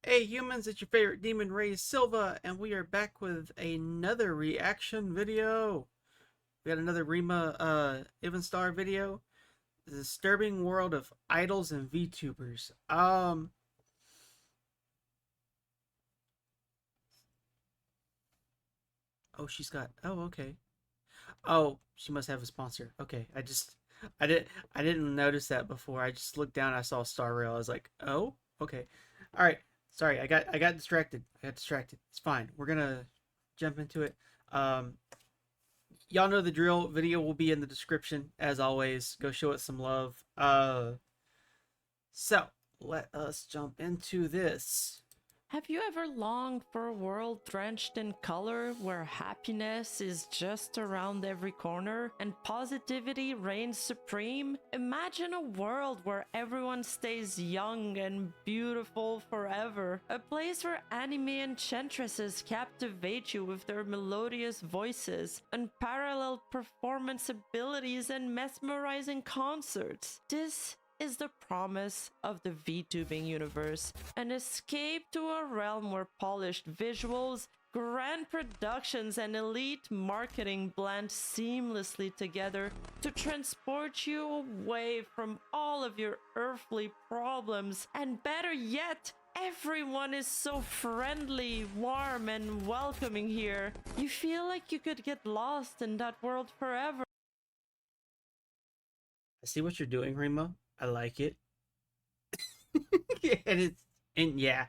Hey humans, it's your favorite demon Raze Silva, and we are back with another reaction video. We got another Rima Even Star video. The disturbing world of idols and VTubers. Oh, she's got, oh, okay. Oh, she must have a sponsor. Okay, I didn't notice that before. I just looked down, I saw Star Rail. I was like, oh, okay. All right. Sorry, I got distracted. It's fine. We're gonna jump into it. Um, y'all know the drill. Video will be in the description as always. Go show it some love. So let us jump into this. Have you ever longed for a world drenched in color where happiness is just around every corner and positivity reigns supreme? Imagine a world where everyone stays young and beautiful forever. A place where anime enchantresses captivate you with their melodious voices, unparalleled performance abilities, and mesmerizing concerts. This is the promise of the VTubing universe, an escape to a realm where polished visuals, grand productions, and elite marketing blend seamlessly together to transport you away from all of your earthly problems. And better yet, everyone is so friendly, warm, and welcoming here. You feel like you could get lost in that world forever. I see what you're doing, Rima. I like it. And yeah.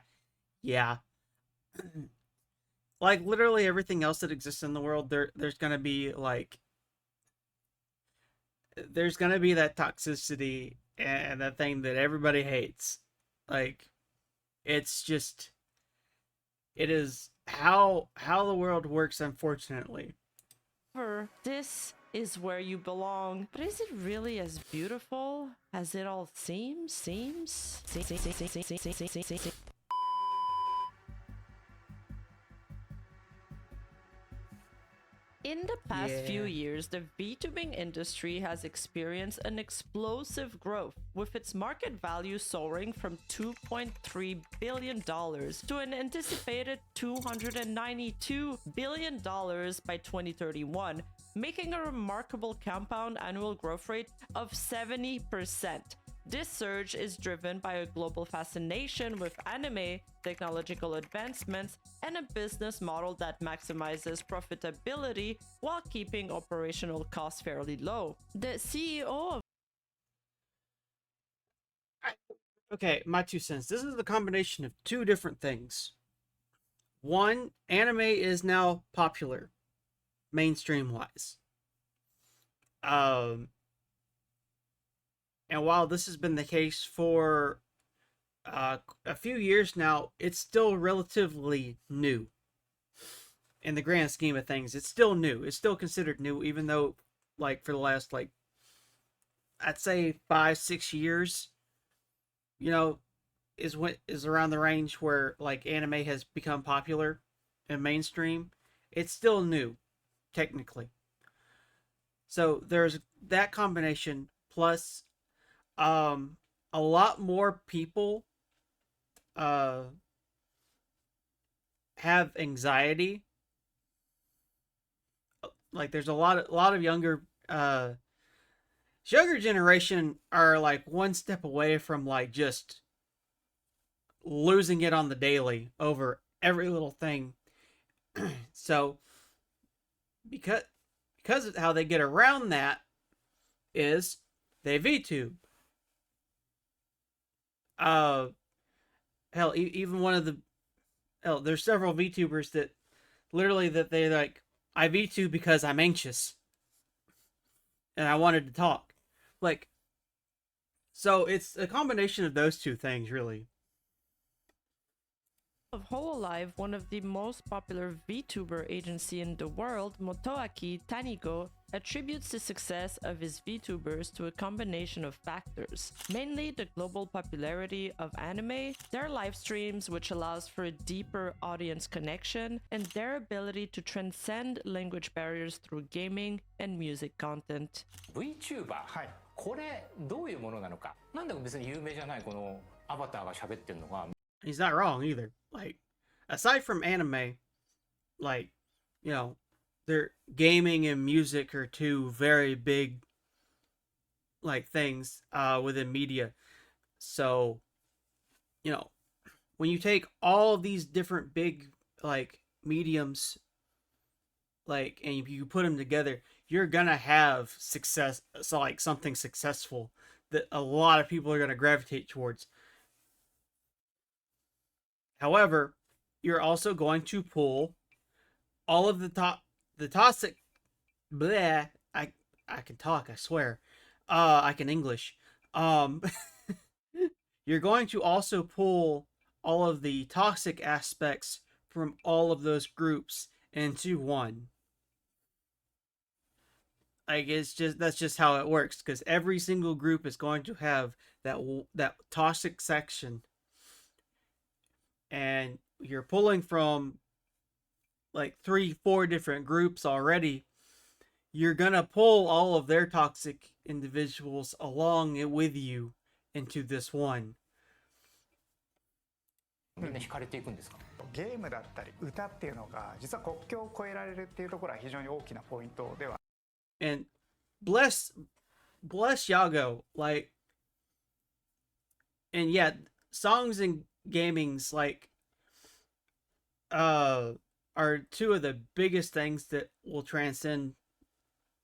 Like literally everything else that exists in the world, there's gonna be like there's gonna be that toxicity and that thing that everybody hates. Like it's just it is how the world works, unfortunately. This is where you belong. But is it really as beautiful as it all seems? In the past few years, the VTubing industry has experienced an explosive growth, with its market value soaring from $2.3 billion to an anticipated $292 billion by 2031, making a remarkable compound annual growth rate of 70%. This surge is driven by a global fascination with anime, technological advancements, and a business model that maximizes profitability while keeping operational costs fairly low. The CEO of Okay, my 2 cents. This is the combination of two different things. One, anime is now popular, mainstream wise. Um, and while this has been the case for a few years now, it's still relatively new in the grand scheme of things. It's still new. It's still considered new, even though, like, for the last, like, I'd say 5-6 years, you know, is around the range where like anime has become popular and mainstream. It's still new, technically. So there's that combination plus a lot more people uh have anxiety. Like there's a lot of younger generation are like one step away from like just losing it on the daily over every little thing. So because of how they get around that is they VTube. Uh, hell, even one of the hell, there's several VTubers that literally that they like I VTube because I'm anxious and I wanted to talk. Like so, it's a combination of those two things, really. Hololive, one of the most popular VTuber agency in the world, Motoaki Tanigo, attributes the success of his VTubers to a combination of factors, mainly the global popularity of anime, their live streams which allows for a deeper audience connection, and their ability to transcend language barriers through gaming and music content. VTuber、はい、これどういうものなのか。なんで別に有名じゃないこのアバターが喋ってるのが He's not wrong either. Like, aside from anime, like, you know, their gaming and music are two very big like things within media. So, you know, when you take all of these different big like mediums like and you put them together, you're gonna have success. So like something successful that a lot of people are gonna gravitate towards. However, you're also going to pull all of the toxic bleh. I can talk, I swear. I can English. Um you're going to also pull all of the toxic aspects from all of those groups into one. Like it's just that's just how it works because every single group is going to have that toxic section, and you're pulling from like 3 4 different groups already. You're gonna pull all of their toxic individuals along with you into this one. みんな惹かれていくんですか？ゲームだったり歌っていうのが実は国境を越えられるっていうところは非常に大きなポイントでは And bless Yago, like, and yeah, songs and gamings like are two of the biggest things that will transcend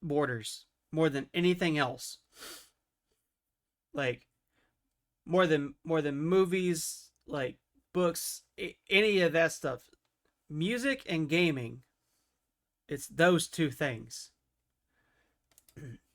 borders more than anything else. Like more than movies, like books, any of that stuff. Music and gaming, it's those two things.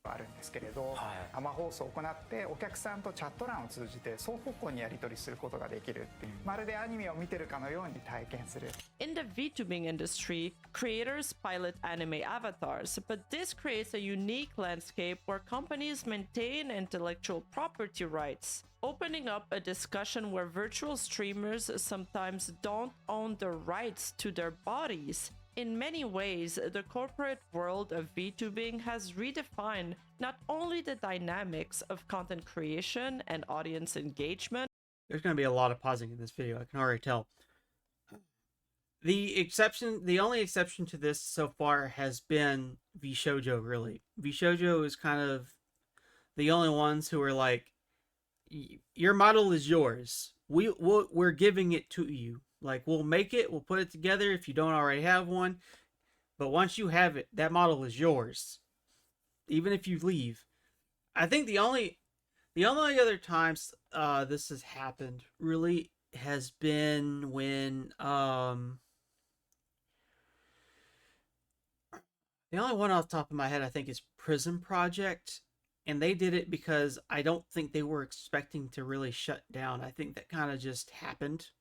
あるんですけれど、生放送を行ってお客さんとチャット欄を通じて双方向にやり取りすることができるっていう、まるでアニメを見てるかのように体験する。In the VTubing industry, creators pilot anime avatars, but this creates a unique landscape where companies maintain intellectual property rights, opening up a discussion where virtual streamers sometimes don't own the rights to their bodies. In many ways, the corporate world of VTubing has redefined not only the dynamics of content creation and audience engagement. There's going to be a lot of pausing in this video, I can already tell. The only exception to this so far has been VShojo, really. VShojo is kind of the only ones who are like, your model is yours. We're giving it to you. Like, we'll make it, we'll put it together if you don't already have one. But once you have it, that model is yours. Even if you leave. I think the only other times this has happened really has been when the only one off the top of my head I think is Prison Project. And they did it because I don't think they were expecting to really shut down. I think that kind of just happened.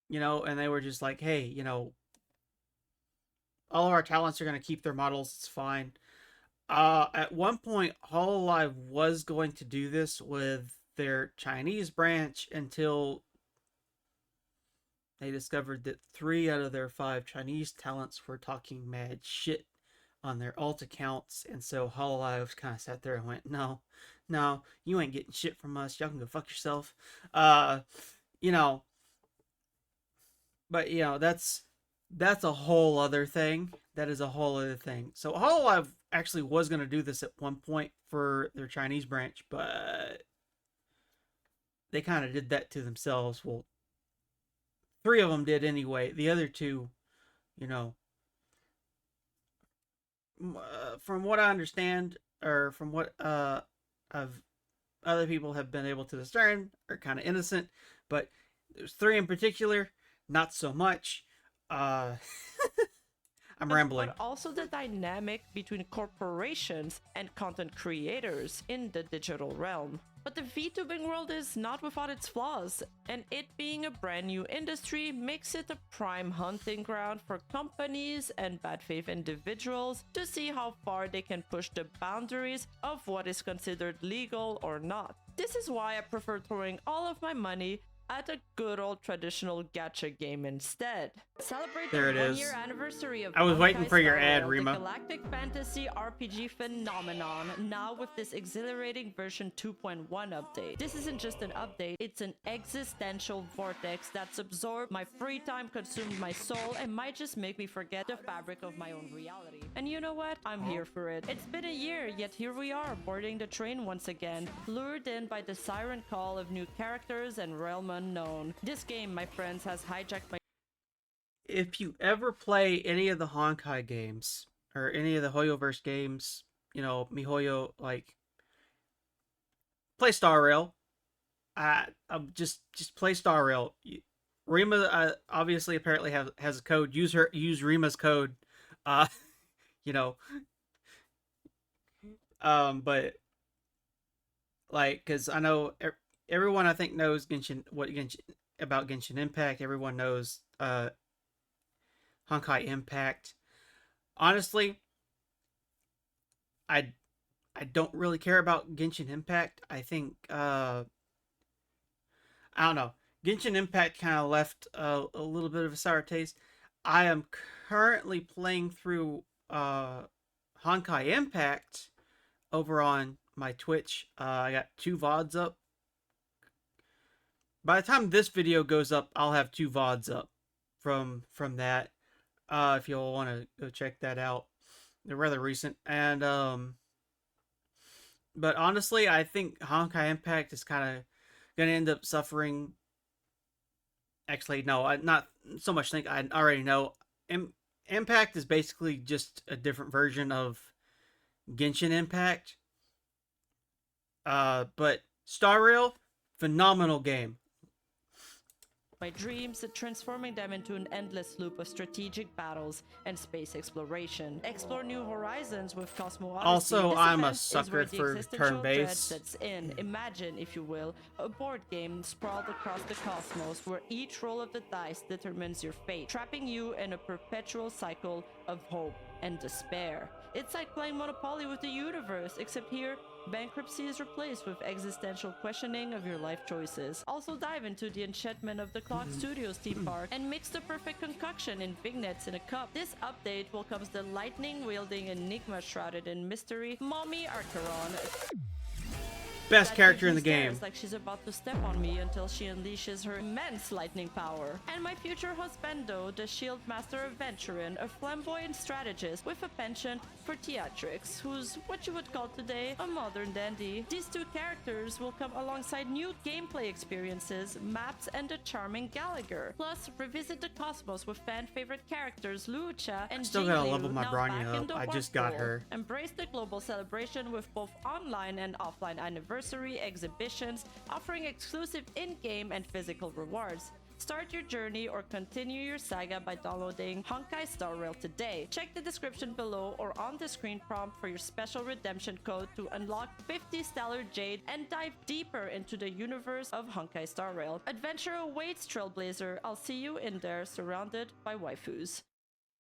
And they were just like, hey, all of our talents are going to keep their models. It's fine. At one point, Hololive was going to do this with their Chinese branch until they discovered that 3 out of their 5 Chinese talents were talking mad shit on their alt accounts. And so Hololive kind of sat there and went, no, you ain't getting shit from us. Y'all can go fuck yourself. But that's a whole other thing. That is a whole other thing. So Hololive actually was going to do this at one point for their Chinese branch, but they kind of did that to themselves. Well, 3 of them did anyway. The other 2, from what I understand, or from what other people have been able to discern, are kind of innocent. But there's 3 in particular. Not so much. I'm rambling. But also the dynamic between corporations and content creators in the digital realm. But the VTubing world is not without its flaws, and it being a brand new industry makes it a prime hunting ground for companies and bad faith individuals to see how far they can push the boundaries of what is considered legal or not. This is why I prefer throwing all of my money at a good old traditional gacha game instead. Celebrate There the it 1 year is. anniversary of I was waiting Honkai for your Star ad, Rail, the Rima. galactic fantasy RPG phenomenon, now with this exhilarating version 2.1 update. This isn't just an update, it's an existential vortex that's absorbed my free time, consumed my soul, and might just make me forget the fabric of my own reality. And you know what? I'm here for it. It's been a year, yet here we are, boarding the train once again, lured in by the siren call of new characters and realm unknown. This game, my friends, has hijacked my... If you ever play any of the Honkai games or any of the Hoyoverse games, you know, MiHoYo, like, play Star Rail. Just play Star Rail. Rima obviously apparently has a code. Use Rima's code. Uh, you know, but like, because I know everyone I think knows Genshin about Genshin Impact. Everyone knows Honkai Impact. Honestly, I I don't really care about Genshin Impact. I think I don't know. Genshin Impact kind of left a little bit of a sour taste. I am currently playing through Honkai Impact over on my Twitch. I got 2 VODs up. By the time this video goes up, I'll have 2 VODs up from that. If you'll want to go check that out, they're rather recent. And but honestly, I think Honkai Impact is kind of gonna end up suffering. Actually, no, I not so much think I already know. Impact is basically just a different version of Genshin Impact. But Star Rail, phenomenal game. my dreams, transforming them into an endless loop of strategic battles and space exploration. Explore new horizons with Cosmo Odyssey. Also, This I'm a event is sucker where the for existential dread turn-based. sets in. Imagine, if you will, a board game sprawled across the cosmos where each roll of the dice determines your fate, trapping you in a perpetual cycle of hope and despair. It's like playing Monopoly with the universe, except here, bankruptcy is replaced with existential questioning of your life choices. Also dive into the enchantment of the Clock Studios theme park and mix the perfect concoction in vignettes in a cup. This update welcomes the lightning-wielding enigma shrouded in mystery, Mommy Archeron. Best That character in the Gigi game. stares like she's about to step on me until she unleashes her immense lightning power. And my future husbando, the Shield Master Adventurin, a flamboyant strategist with a penchant for theatrics, who's what you would call today a modern dandy. These 2 characters will come alongside new gameplay experiences, maps, and the charming Gallagher. Plus, revisit the cosmos with fan-favorite characters Lucha and Still gotta Jingliu, level my now Bronya back in up. the I Warp just got Pool. her. Embrace the global celebration with both online and offline anniversary exhibitions, offering exclusive in-game and physical rewards. Start your journey or continue your saga by downloading Honkai Star Rail today. Check the description below or on the screen prompt for your special redemption code to unlock 50 Stellar Jade and dive deeper into the universe of Honkai Star Rail. Adventure awaits, Trailblazer. I'll see you in there surrounded by waifus.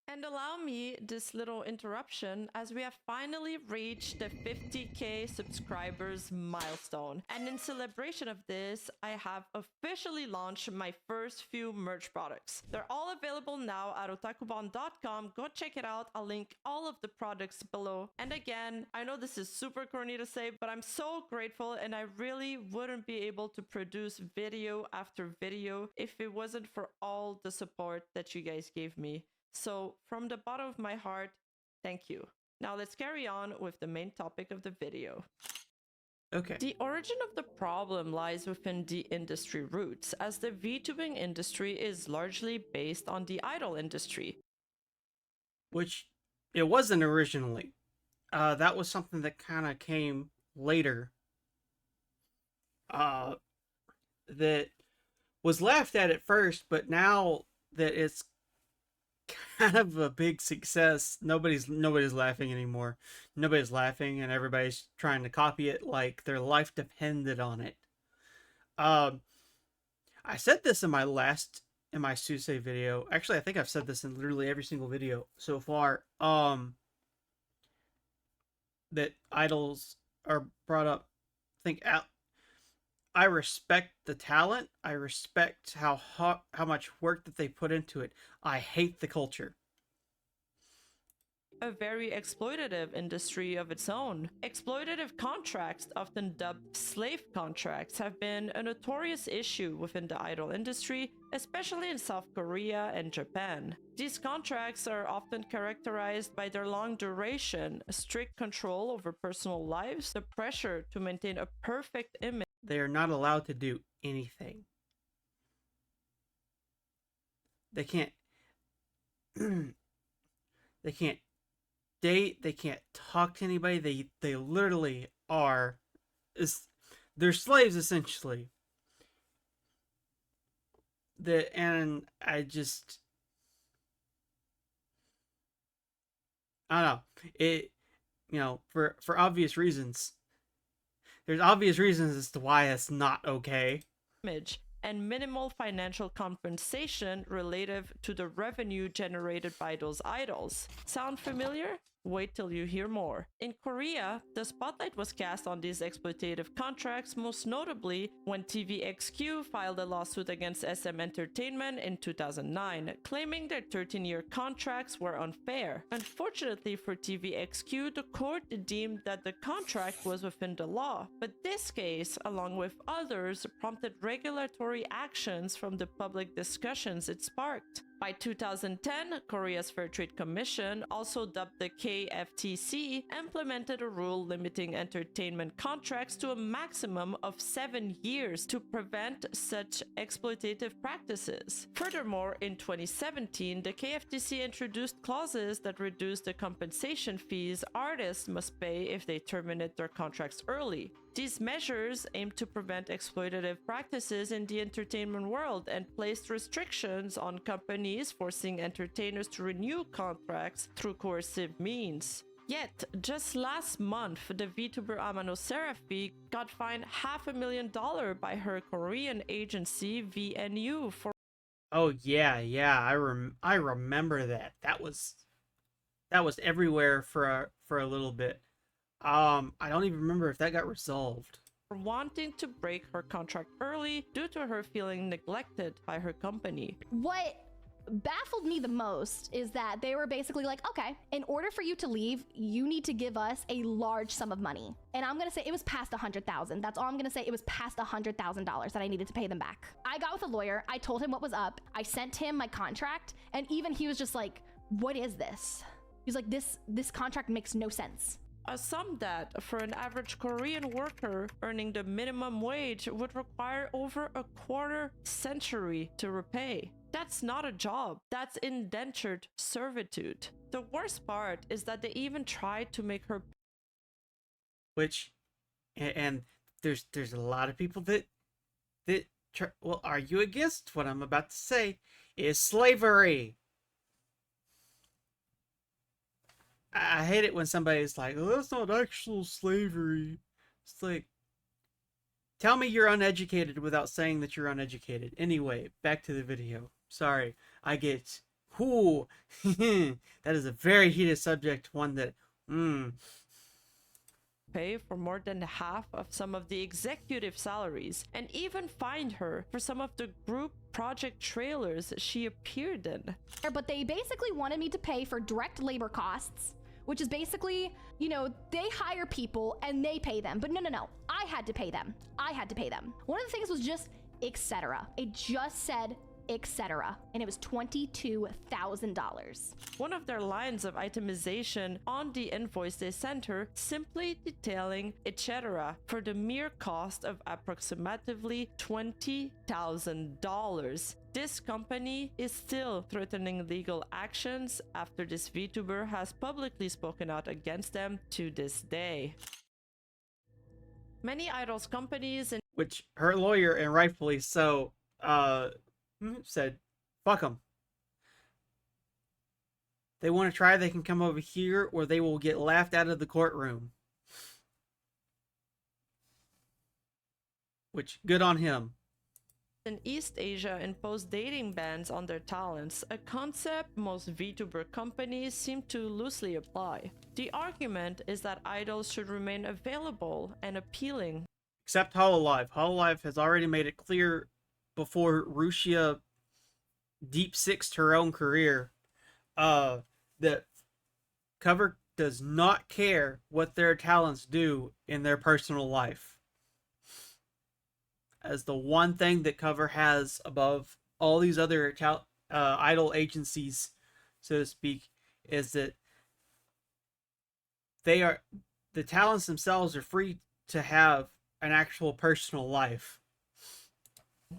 And allow me this little interruption as we have finally reached the 50k subscribers milestone. And in celebration of this, I have officially launched my first few merch products. They're all available now at otakubon.com. Go check it out. I'll link all of the products below. And again, I know this is super corny to say, but I'm so grateful, and I really wouldn't be able to produce video after video if it wasn't for all the support that you guys gave me. So, from the bottom of my heart, thank you. Now let's carry on with the main topic of the video. Okay. The origin of the problem lies within the industry roots, as the VTubing industry is largely based on the idol industry. Which it wasn't originally. That was something that kind of came later. That was laughed at first, but now that it's kind of a big success, nobody's laughing anymore. Nobody's laughing, and everybody's trying to copy it like their life depended on it. I said this in my Susei video. Actually, I think I've said this in literally every single video so far. That idols are brought up. I think I respect the talent. I respect how much work that they put into it. I hate the culture. A very exploitative industry of its own. Exploitative contracts, often dubbed slave contracts, have been a notorious issue within the idol industry, especially in South Korea and Japan. These contracts are often characterized by their long duration, strict control over personal lives, the pressure to maintain a perfect image. They are not allowed to do anything. They can't. They can't date. They can't talk to anybody. They literally are. They're slaves essentially. And I just. I don't know. It, for obvious reasons. There's obvious reasons as to why it's not okay. And minimal financial compensation relative to the revenue generated by those idols. Sound familiar? Wait till you hear more. In Korea, the spotlight was cast on these exploitative contracts, most notably when TVXQ filed a lawsuit against SM Entertainment in 2009, claiming their 13-year contracts were unfair. Unfortunately for TVXQ, the court deemed that the contract was within the law, but this case, along with others, prompted regulatory actions from the public discussions it sparked. By 2010, Korea's Fair Trade Commission, also dubbed the KFTC, implemented a rule limiting entertainment contracts to a maximum of 7 years to prevent such exploitative practices. Furthermore, in 2017, the KFTC introduced clauses that reduce the compensation fees artists must pay if they terminate their contracts early. These measures aim to prevent exploitative practices in the entertainment world and placed restrictions on companies forcing entertainers to renew contracts through coercive means. Yet, just last month, the Vtuber Amano Seraphi got fined $500,000 by her Korean agency VNU for. Oh yeah, I remember that. That was everywhere for a little bit. I don't even remember if that got resolved. Wanting to break her contract early due to her feeling neglected by her company. What baffled me the most is that they were basically like, okay, in order for you to leave, you need to give us a large sum of money. And I'm gonna say it was past $100,000. That's all I'm gonna say. It was past $100,000 that I needed to pay them back. I got with a lawyer. I told him what was up. I sent him my contract, and even he was just like, what is this? He's like, this contract makes no sense. A sum that, for an average Korean worker earning the minimum wage, would require over a quarter century to repay. That's not a job. That's indentured servitude. The worst part is that they even tried to make her. Which, and there's a lot of people that will argue against what I'm about to say is slavery. I hate it when somebody's like, oh, that's not actual slavery. It's like, tell me you're uneducated without saying that you're uneducated. Anyway, back to the video. Sorry, I get, whoo, that is a very heated subject, one that, pay for more than half of some of the executive salaries, and even fined her for some of the group project trailers she appeared in. But they basically wanted me to pay for direct labor costs, which is basically, they hire people and they pay them. But no, I had to pay them. One of the things was just etc. It just said etc. and it was $22,000. One of their lines of itemization on the invoice they sent her simply detailing etc. for the mere cost of approximately $20,000. This company is still threatening legal actions after this VTuber has publicly spoken out against them to this day. Many idols companies and which her lawyer, and rightfully so, said, fuck them. They want to try, they can come over here, or they will get laughed out of the courtroom. Which, good on him. in East Asia impose dating bans on their talents, a concept most VTuber companies seem to loosely apply. The argument is that idols should remain available and appealing. except Hololive. Hololive has already made it clear before Rushia deep sixed her own career, that Cover does not care what their talents do in their personal life. As the one thing that Cover has above all these other idol agencies, so to speak, is that the talents themselves are free to have an actual personal life.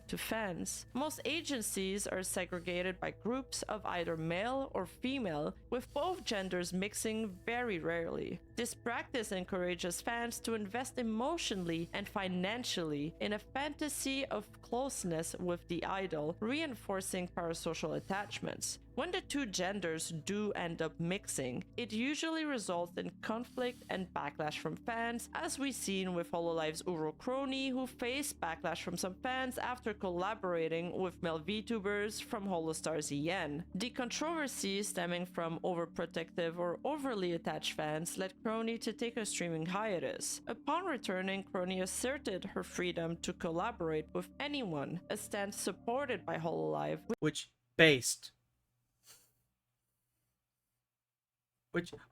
To fans. Most agencies are segregated by groups of either male or female, with both genders mixing very rarely. This practice encourages fans to invest emotionally and financially in a fantasy of closeness with the idol, reinforcing parasocial attachments. When the two genders do end up mixing, it usually results in conflict and backlash from fans, as we've seen with Hololive's Uro Crony, who faced backlash from some fans after collaborating with male Vtubers from Holostar's EN. The controversy stemming from overprotective or overly attached fans led Crony to take a streaming hiatus. Upon returning, Crony asserted her freedom to collaborate with anyone, a stance supported by Hololive, Which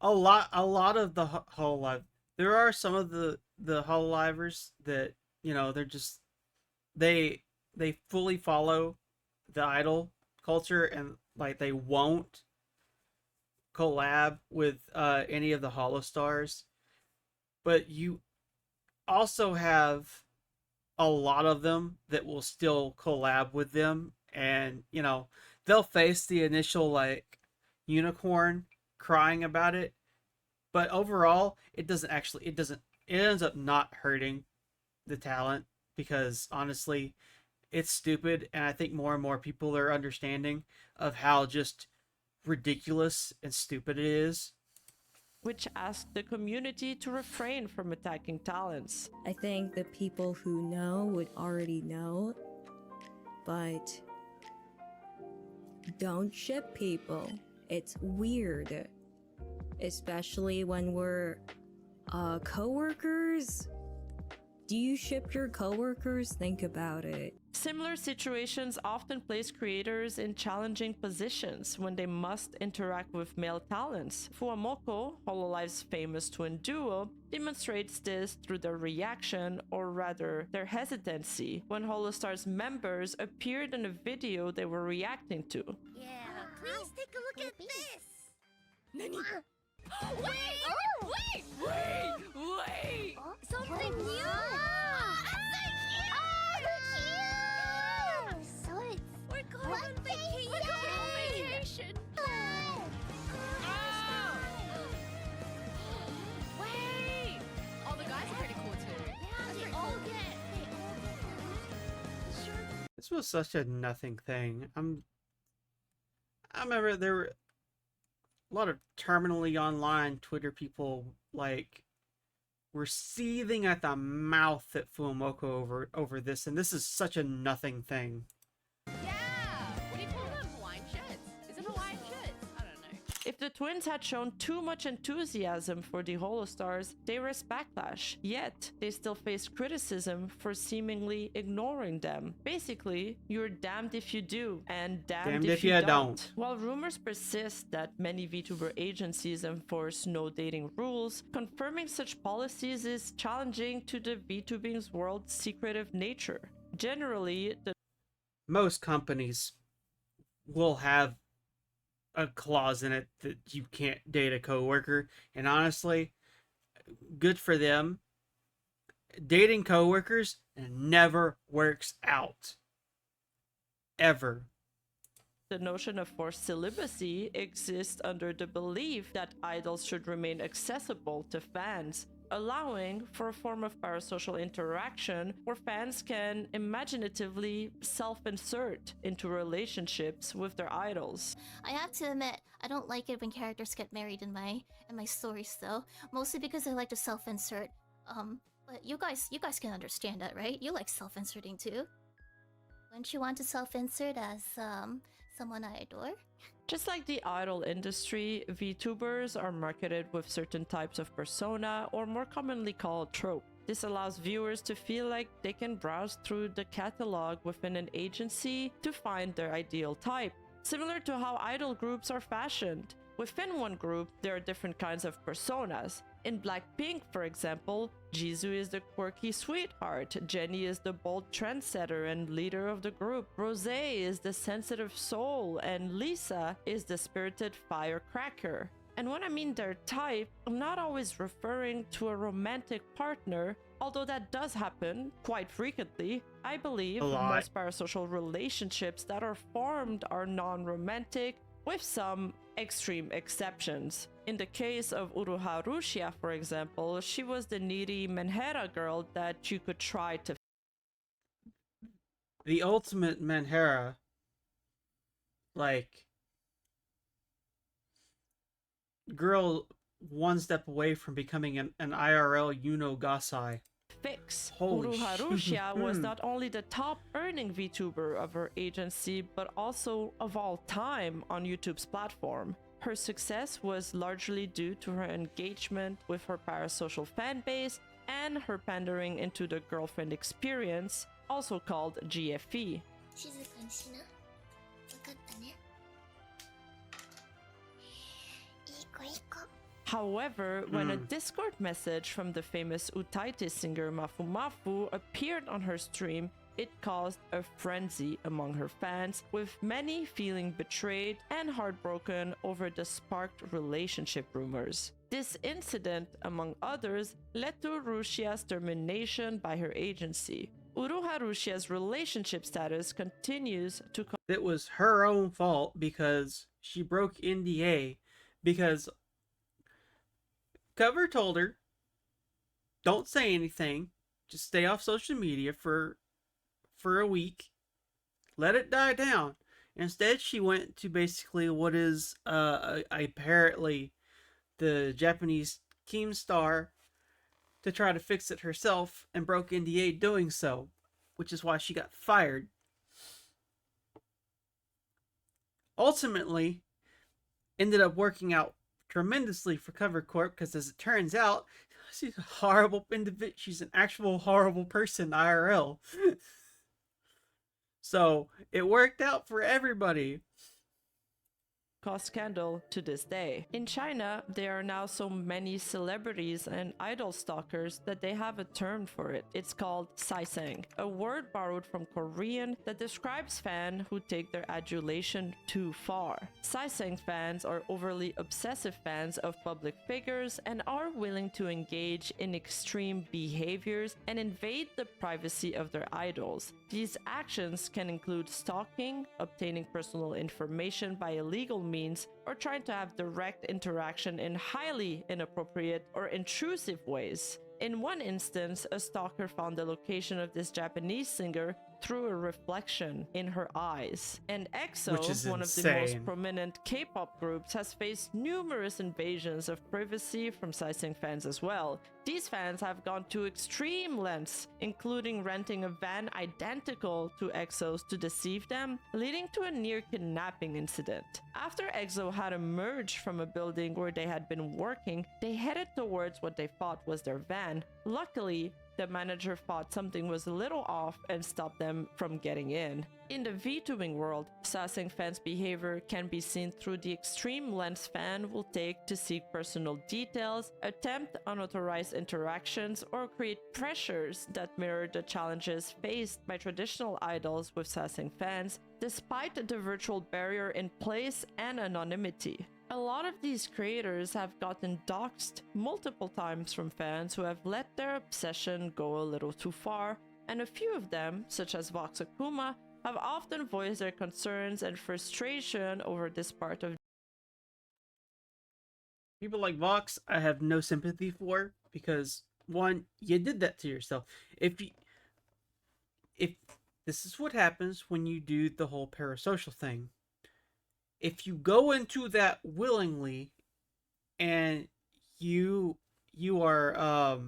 a lot of the Hololive, there are some of the Hololivers that, you know, they're just they fully follow the idol culture, and like they won't collab with any of the Holostars. But you also have a lot of them that will still collab with them, and you know, they'll face the initial like unicorn crying about it, but overall it ends up not hurting the talent, because honestly it's stupid, and I think more and more people are understanding of how just ridiculous and stupid it is. which asked the community to refrain from attacking talents. I think the people who know would already know, but don't ship people. It's weird. Especially when we're coworkers. Do you ship your coworkers? Think about it. Similar situations often place creators in challenging positions when they must interact with male talents. Fuamoko, Hololive's famous twin duo, demonstrates this through their reaction, or rather their hesitancy, when Holostar's members appeared in a video they were reacting to. Yeah, please take a look at this. Nani? Wait! Something new! So it's... We're going on vacation! We're going on vacation! Wait! Oh, the guys are pretty cool too. Yeah, they all get... Sure. This was such a nothing thing. I remember there were a lot of terminally online Twitter people like were seething at the mouth at Fuamoko over this, and this is such a nothing thing. Yeah! What do you call them? Hawaiian shirts? Is it Hawaiian shirts? I don't know. If the twins had shown too much enthusiasm for the Holostars, they risked backlash, yet they still faced criticism for seemingly ignoring them. Basically, you're damned if you do, and damned if you don't. While rumors persist that many VTuber agencies enforce no dating rules, confirming such policies is challenging to the VTubing's world's secretive nature. Generally, the Most companies will have a clause in it that you can't date a coworker, and honestly, good for them. Dating coworkers never works out. Ever. The notion of forced celibacy exists under the belief that idols should remain accessible to fans, allowing for a form of parasocial interaction where fans can imaginatively self-insert into relationships with their idols. I have to admit, I don't like it when characters get married in my stories though. Mostly because I like to self-insert. But you guys can understand that, right? You like self-inserting too. Wouldn't you want to self-insert as someone I adore? Just like the idol industry, VTubers are marketed with certain types of persona, or more commonly called trope. This allows viewers to feel like they can browse through the catalog within an agency to find their ideal type, similar to how idol groups are fashioned. Within one group, there are different kinds of personas. In Blackpink, for example, Jisoo is the quirky sweetheart, Jennie is the bold trendsetter and leader of the group, Rose is the sensitive soul, and Lisa is the spirited firecracker. And when I mean their type, I'm not always referring to a romantic partner, although that does happen quite frequently. I believe A lot. most parasocial relationships that are formed are non-romantic, with some extreme exceptions. In the case of Uruha Rushia, for example, she was the needy Menhera girl that you could try to. The ultimate Menhera, like, girl one step away from becoming an IRL Gasai. Fix. Holy Uruha shit. Rushia was not only the top earning VTuber of her agency, but also of all time on YouTube's platform. Her success was largely due to her engagement with her parasocial fanbase and her pandering into the girlfriend experience, also called GFE. 静かにしな。わかったね。いい子いい子。 However, when a Discord message from the famous Utaite singer Mafu Mafu appeared on her stream, it caused a frenzy among her fans, with many feeling betrayed and heartbroken over the sparked relationship rumors. This incident, among others, led to Rushia's termination by her agency. Uruha Rushia's relationship status continues to It was her own fault because she broke NDA because Cover told her, don't say anything, just stay off social media for a week, let it die down. Instead, she went to basically what is apparently the Japanese Keemstar to try to fix it herself and broke NDA doing so, which is why she got fired. Ultimately, ended up working out tremendously for Cover Corp because, as it turns out, she's a horrible individual. She's an actual horrible person, IRL. So it worked out for everybody. cause scandal to this day. In China, there are now so many celebrities and idol stalkers that they have a term for it. It's called saisang, a word borrowed from Korean that describes fans who take their adulation too far. Saisang fans are overly obsessive fans of public figures and are willing to engage in extreme behaviors and invade the privacy of their idols. These actions can include stalking, obtaining personal information by illegal means, or trying to have direct interaction in highly inappropriate or intrusive ways. In one instance, a stalker found the location of this Japanese singer through a reflection in her eyes. And Which is EXO, one of the most insane. prominent K-pop groups, has faced numerous invasions of privacy from saisang fans as well. These fans have gone to extreme lengths, including renting a van identical to EXO's to deceive them, leading to a near kidnapping incident. After EXO had emerged from a building where they had been working, they headed towards what they thought was their van. Luckily, the manager thought something was a little off and stopped them from getting in. In the VTubing world, saisang fans' behavior can be seen through the extreme lengths fan will take to seek personal details, attempt unauthorized interactions, or create pressures that mirror the challenges faced by traditional idols with saisang fans, despite the virtual barrier in place and anonymity. A lot of these creators have gotten doxxed multiple times from fans who have let their obsession go a little too far, and a few of them, such as Vox Akuma, have often voiced their concerns and frustration over this part of People like Vox, I have no sympathy for because, one, you did that to yourself. If this is what happens when you do the whole parasocial thing. If you go into that willingly and you are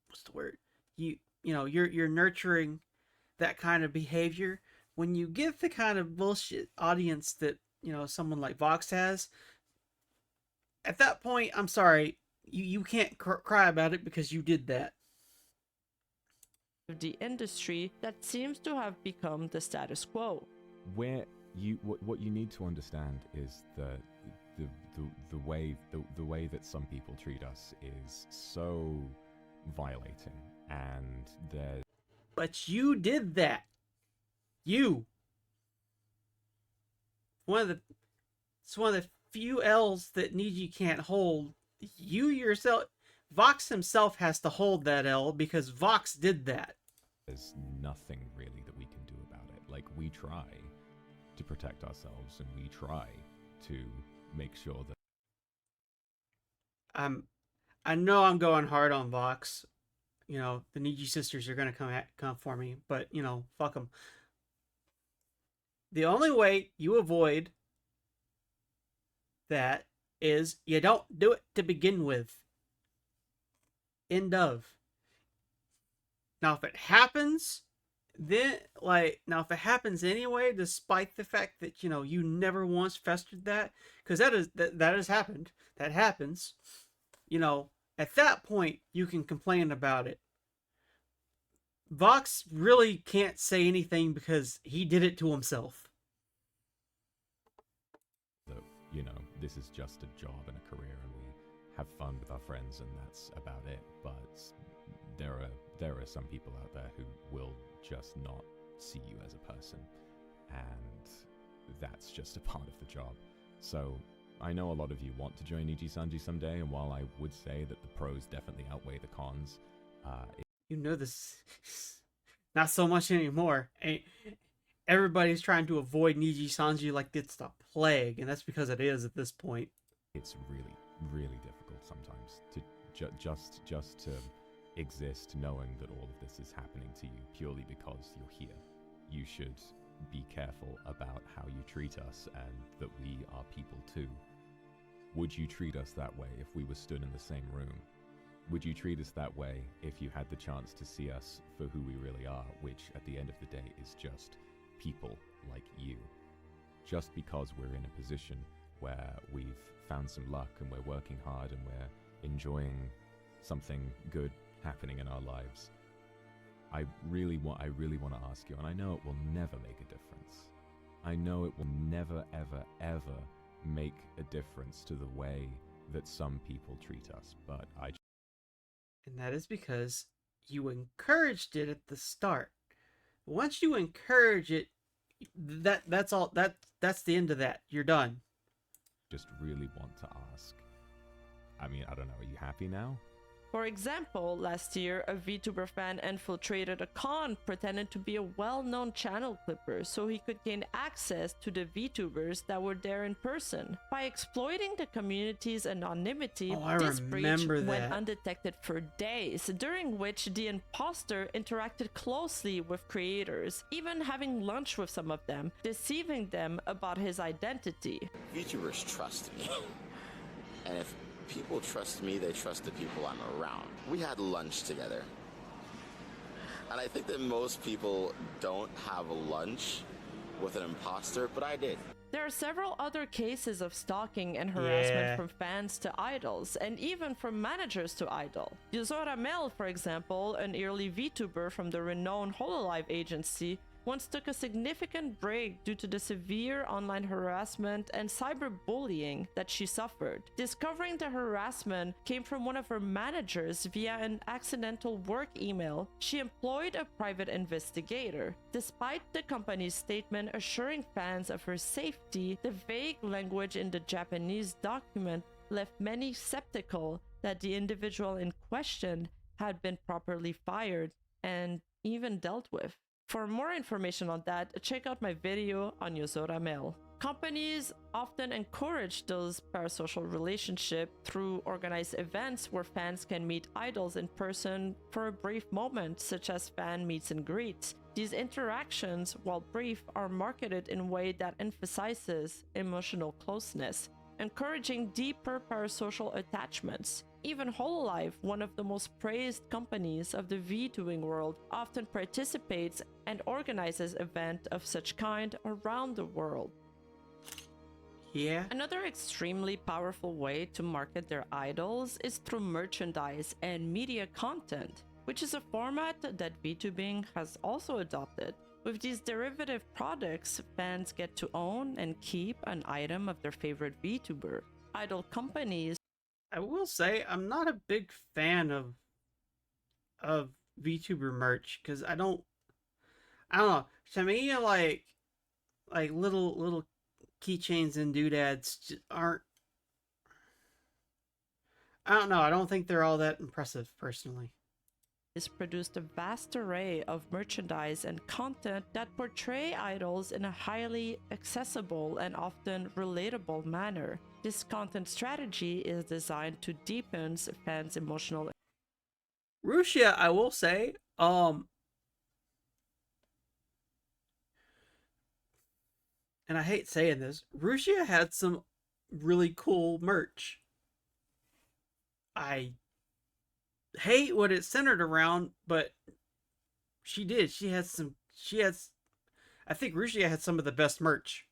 what's the word? You're nurturing that kind of behavior, when you get the kind of bullshit audience that, someone like Vox has, at that point, I'm sorry, you can't cry about it because you did that. The industry that seems to have become the status quo. Where what you need to understand is the way that some people treat us is so violating, and there's But you did that. You. It's one of the few L's that Niji can't hold. You yourself, Vox himself has to hold that L because Vox did that. there's nothing really that we can do about it. Like, we try to protect ourselves and we try to make sure that I know I'm going hard on Vox. You know, the Niji sisters are gonna come for me, but you know, fuck them. The only way you avoid that is you don't do it to begin with. End of. Now, if it happens, then if it happens anyway, despite the fact that you never once festered that, because that has happened. That happens. At that point you can complain about it. Vox really can't say anything because he did it to himself. this is just a job and a career, and we have fun with our friends, and that's about it. But there are some people out there who will just not see you as a person, and that's just a part of the job. So I know a lot of you want to join Niji-Sanji someday, and while I would say that the pros definitely outweigh the cons, This not so much anymore. Everybody's trying to avoid Niji-Sanji like it's the plague, and that's because it is at this point. it's really, really difficult sometimes to just to exist knowing that all of this is happening to you purely because you're here. You should be careful about how you treat us, and that we are people too. Would you treat us that way if we were stood in the same room? Would you treat us that way if you had the chance to see us for who we really are, which at the end of the day is just people like you? Just because we're in a position where we've found some luck and we're working hard and we're enjoying something good happening in our lives, I really want to ask you, and I know it will never make a difference. I know it will never, ever, ever make a difference to the way that some people treat us, but And that is because you encouraged it at the start. Once you encourage it, that's all. That's the end of that. You're done. just really want to ask. I mean, I don't know, are you happy now? For example, last year, a VTuber fan infiltrated a con pretending to be a well-known channel clipper so he could gain access to the VTubers that were there in person. By exploiting the community's anonymity, this breach went undetected for days, during which the imposter interacted closely with creators, even having lunch with some of them, deceiving them about his identity. VTubers trust me. And if people trust me, they trust the people I'm around. We had lunch together. And I think that most people don't have a lunch with an imposter, but I did. There are several other cases of stalking and harassment from fans to idols, and even from managers to idol. Yuzora Mel, for example, an early VTuber from the renowned Hololive agency, once took a significant break due to the severe online harassment and cyberbullying that she suffered. Discovering the harassment came from one of her managers via an accidental work email, she employed a private investigator. Despite the company's statement assuring fans of her safety, the vague language in the Japanese document left many skeptical that the individual in question had been properly fired and even dealt with. For more information on that, check out my video on Yuzora Mail. Companies often encourage those parasocial relationships through organized events where fans can meet idols in person for a brief moment, such as fan meets and greets. These interactions, while brief, are marketed in a way that emphasizes emotional closeness, encouraging deeper parasocial attachments. Even Hololive, one of the most praised companies of the VTubing world, often participates and organizes events of such kind around the world. Yeah. Another extremely powerful way to market their idols is through merchandise and media content, which is a format that VTubing has also adopted. With these derivative products, fans get to own and keep an item of their favorite VTuber. Idol companies I will say I'm not a big fan of VTuber merch because I don't know. To me, like little keychains and doodads just aren't. I don't know. I don't think they're all that impressive personally. produced a vast array of merchandise and content that portray idols in a highly accessible and often relatable manner. This content strategy is designed to deepen fans' emotional. Rusia, I will say, and I hate saying this, Rusia had some really cool merch. I hate what it's centered around, but she did. She has some. She has. I think Rusia had some of the best merch.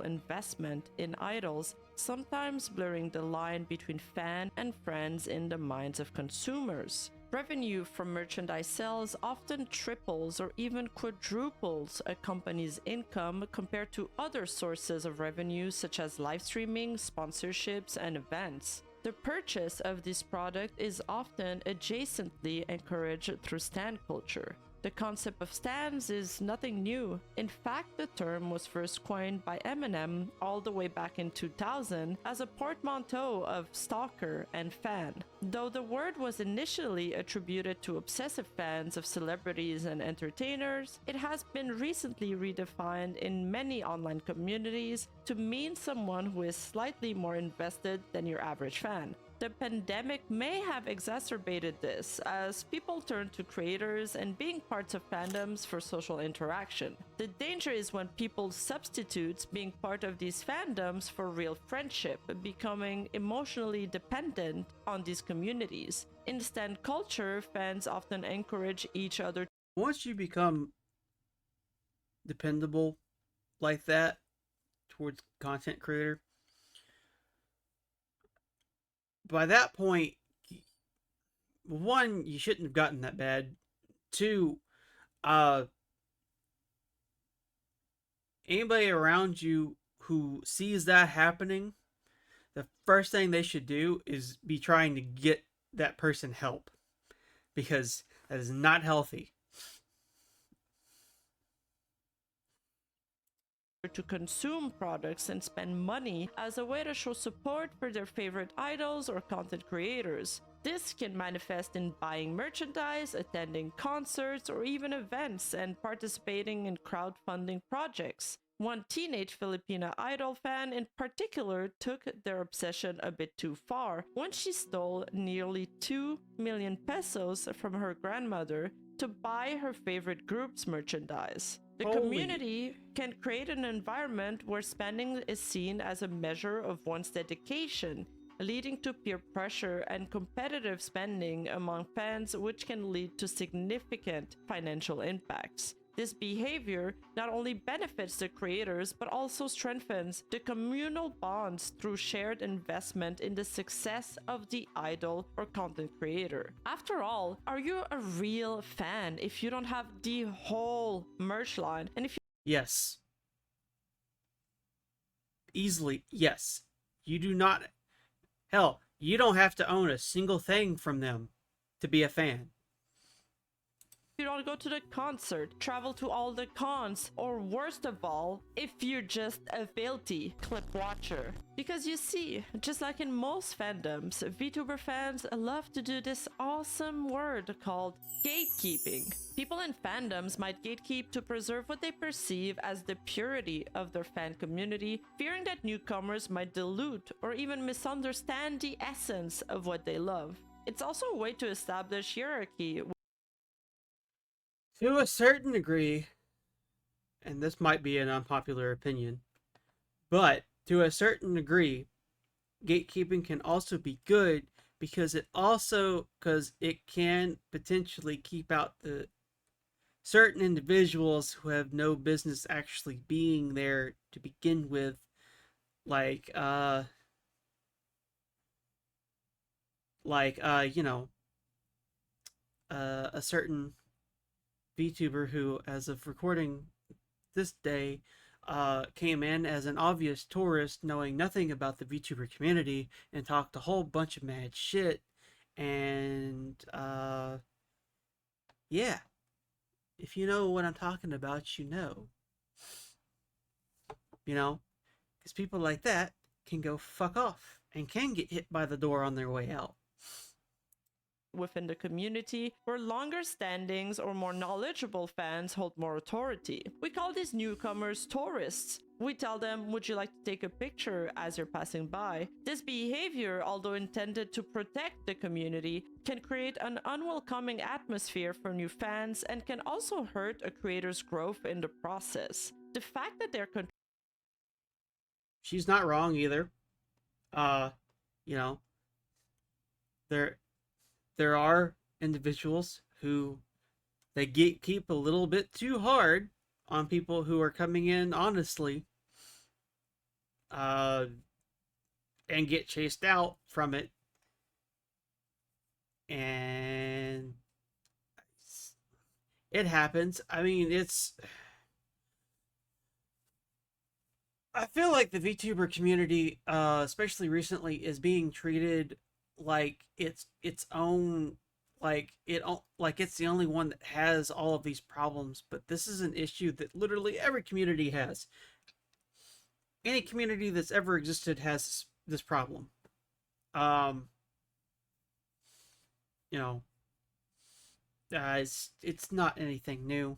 Investment in idols, sometimes blurring the line between fan and friends in the minds of consumers. Revenue from merchandise sales often triples or even quadruples a company's income compared to other sources of revenue such as live streaming, sponsorships, and events. The purchase of this product is often adjacently encouraged through stan culture. The concept of stans is nothing new. In fact, the term was first coined by Eminem all the way back in 2000 as a portmanteau of stalker and fan. Though the word was initially attributed to obsessive fans of celebrities and entertainers, it has been recently redefined in many online communities to mean someone who is slightly more invested than your average fan. The pandemic may have exacerbated this as people turn to creators and being parts of fandoms for social interaction. The danger is when people substitute being part of these fandoms for real friendship, becoming emotionally dependent on these communities. In stan culture, fans often encourage each other. Once you become dependable like that towards content creator, by that point, one, you shouldn't have gotten that bad. Two, anybody around you who sees that happening, the first thing they should do is be trying to get that person help, because that is not healthy. To consume products and spend money as a way to show support for their favorite idols or content creators. This can manifest in buying merchandise, attending concerts, or even events, and participating in crowdfunding projects. One teenage Filipina idol fan in particular took their obsession a bit too far when she stole nearly 2 million pesos from her grandmother to buy her favorite group's merchandise. The community can create an environment where spending is seen as a measure of one's dedication, leading to peer pressure and competitive spending among fans, which can lead to significant financial impacts. This behavior not only benefits the creators, but also strengthens the communal bonds through shared investment in the success of the idol or content creator. After all, are you a real fan if you don't have the whole merch line? And if you Yes. Easily, yes. You do not. Hell, you don't have to own a single thing from them to be a fan. don't go to the concert, travel to all the cons, or worst of all, if you're just a filthy clip watcher. Because you see, just like in most fandoms, VTuber fans love to do this awesome word called gatekeeping. People in fandoms might gatekeep to preserve what they perceive as the purity of their fan community, fearing that newcomers might dilute or even misunderstand the essence of what they love. It's also a way to establish hierarchy. To a certain degree, and this might be an unpopular opinion, but to a certain degree, gatekeeping can also be good because it can potentially keep out the certain individuals who have no business actually being there to begin with, like you know, a certain VTuber who, as of recording this day, came in as an obvious tourist, knowing nothing about the VTuber community, and talked a whole bunch of mad shit. And yeah, if you know what I'm talking about, you know. You know, because people like that can go fuck off and can get hit by the door on their way out. Within the community, where longer standings or more knowledgeable fans hold more authority. We call these newcomers tourists. We tell them, would you like to take a picture as you're passing by? This behavior, although intended to protect the community, can create an unwelcoming atmosphere for new fans and can also hurt a creator's growth in the process. The fact that they're She's not wrong either. You know, there are individuals who they keep a little bit too hard on people who are coming in honestly, and get chased out from it. And it happens. I mean, I feel like the VTuber community, especially recently, is being treated like it's its own, like it's the only one that has all of these problems. But this is an issue that literally every community has. Any community that's ever existed has this problem. You know, it's not anything new.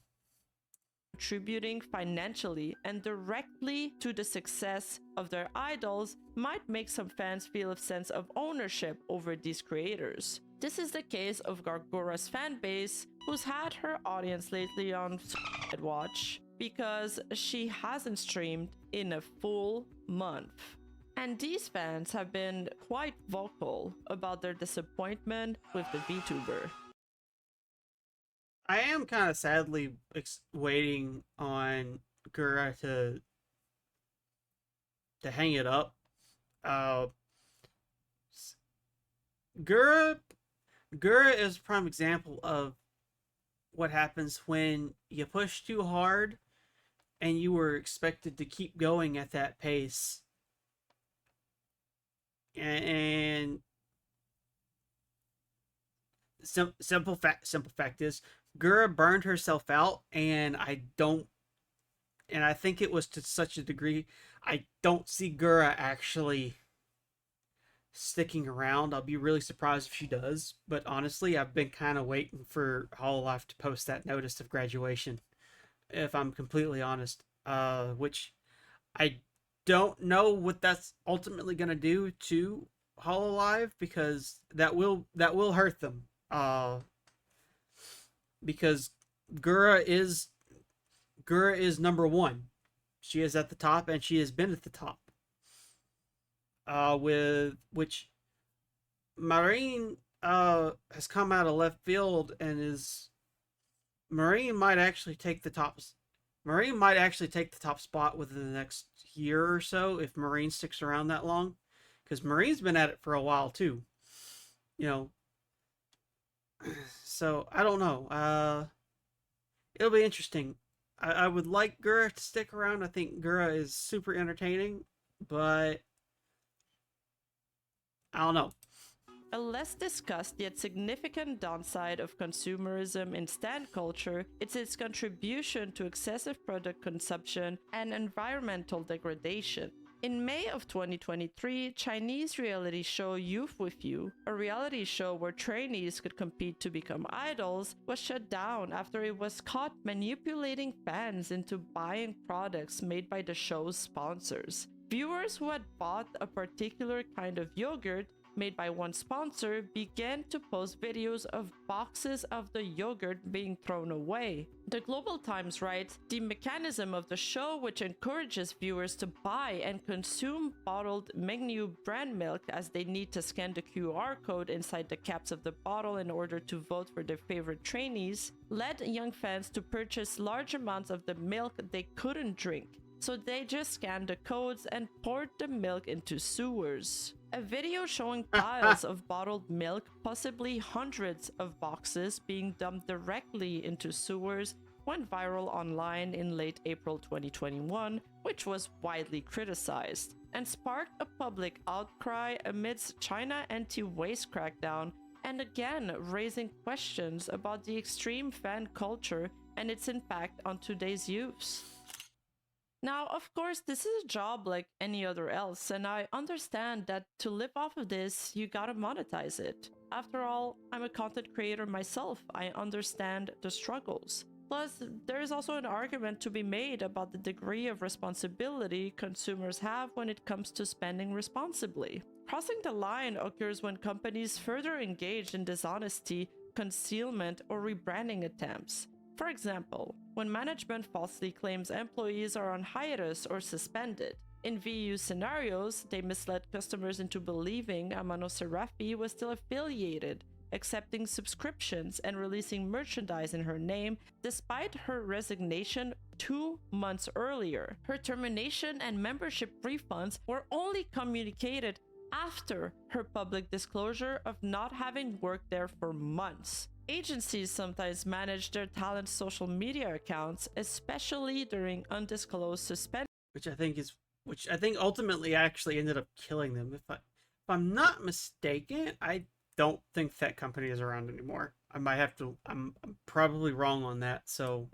Contributing financially and directly to the success of their idols might make some fans feel a sense of ownership over these creators. This is the case of Gargora's fan base, who's had her audience lately on watch because she hasn't streamed in a full month. And these fans have been quite vocal about their disappointment with the VTuber. I am kind of sadly waiting on Gura to hang it up. Gura is a prime example of what happens when you push too hard and you were expected to keep going at that pace. And simple fact is, Gura burned herself out, and I think it was to such a degree, I don't see Gura actually sticking around. I'll be really surprised if she does, but honestly, I've been kind of waiting for Hololive to post that notice of graduation, if I'm completely honest, which I don't know what that's ultimately going to do to Hololive, because that will hurt them. Because Gura is number one. She is at the top, and she has been at the top. With which Marine has come out of left field and is Marine might actually take the top spot within the next year or so if Marine sticks around that long, because Marine's been at it for a while too. You know, so I don't know. It'll be interesting. I would like Gura to stick around. I think Gura is super entertaining, but I don't know. A less discussed yet significant downside of consumerism in stan culture is its contribution to excessive product consumption and environmental degradation. In May of 2023, Chinese reality show Youth With You, a reality show where trainees could compete to become idols, was shut down after it was caught manipulating fans into buying products made by the show's sponsors. Viewers who had bought a particular kind of yogurt made by one sponsor began to post videos of boxes of the yogurt being thrown away. The Global Times writes, the mechanism of the show, which encourages viewers to buy and consume bottled Mengniu brand milk as they need to scan the QR code inside the caps of the bottle in order to vote for their favorite trainees, led young fans to purchase large amounts of the milk they couldn't drink. so they just scanned the codes and poured the milk into sewers. A video showing piles of bottled milk, possibly hundreds of boxes, being dumped directly into sewers went viral online in late April 2021, which was widely criticized, and sparked a public outcry amidst China anti-waste crackdown, and again raising questions about the extreme fan culture and its impact on today's youths. Now, of course, this is a job like any other else, and I understand that to live off of this, you gotta monetize it. After all, I'm a content creator myself. I understand the struggles. Plus, there is also an argument to be made about the degree of responsibility consumers have when it comes to spending responsibly. Crossing the line occurs when companies further engage in dishonesty, concealment, or rebranding attempts. For example, when management falsely claims employees are on hiatus or suspended. In VU scenarios, they misled customers into believing Amano Serafi was still affiliated, accepting subscriptions and releasing merchandise in her name despite her resignation 2 months earlier. Her termination and membership refunds were only communicated after her public disclosure of not having worked there for months. Agencies sometimes manage their talent's social media accounts, especially during undisclosed suspension. Which I think ultimately actually ended up killing them. If I'm not mistaken, I don't think that company is around anymore. I might have to. I'm probably wrong on that. So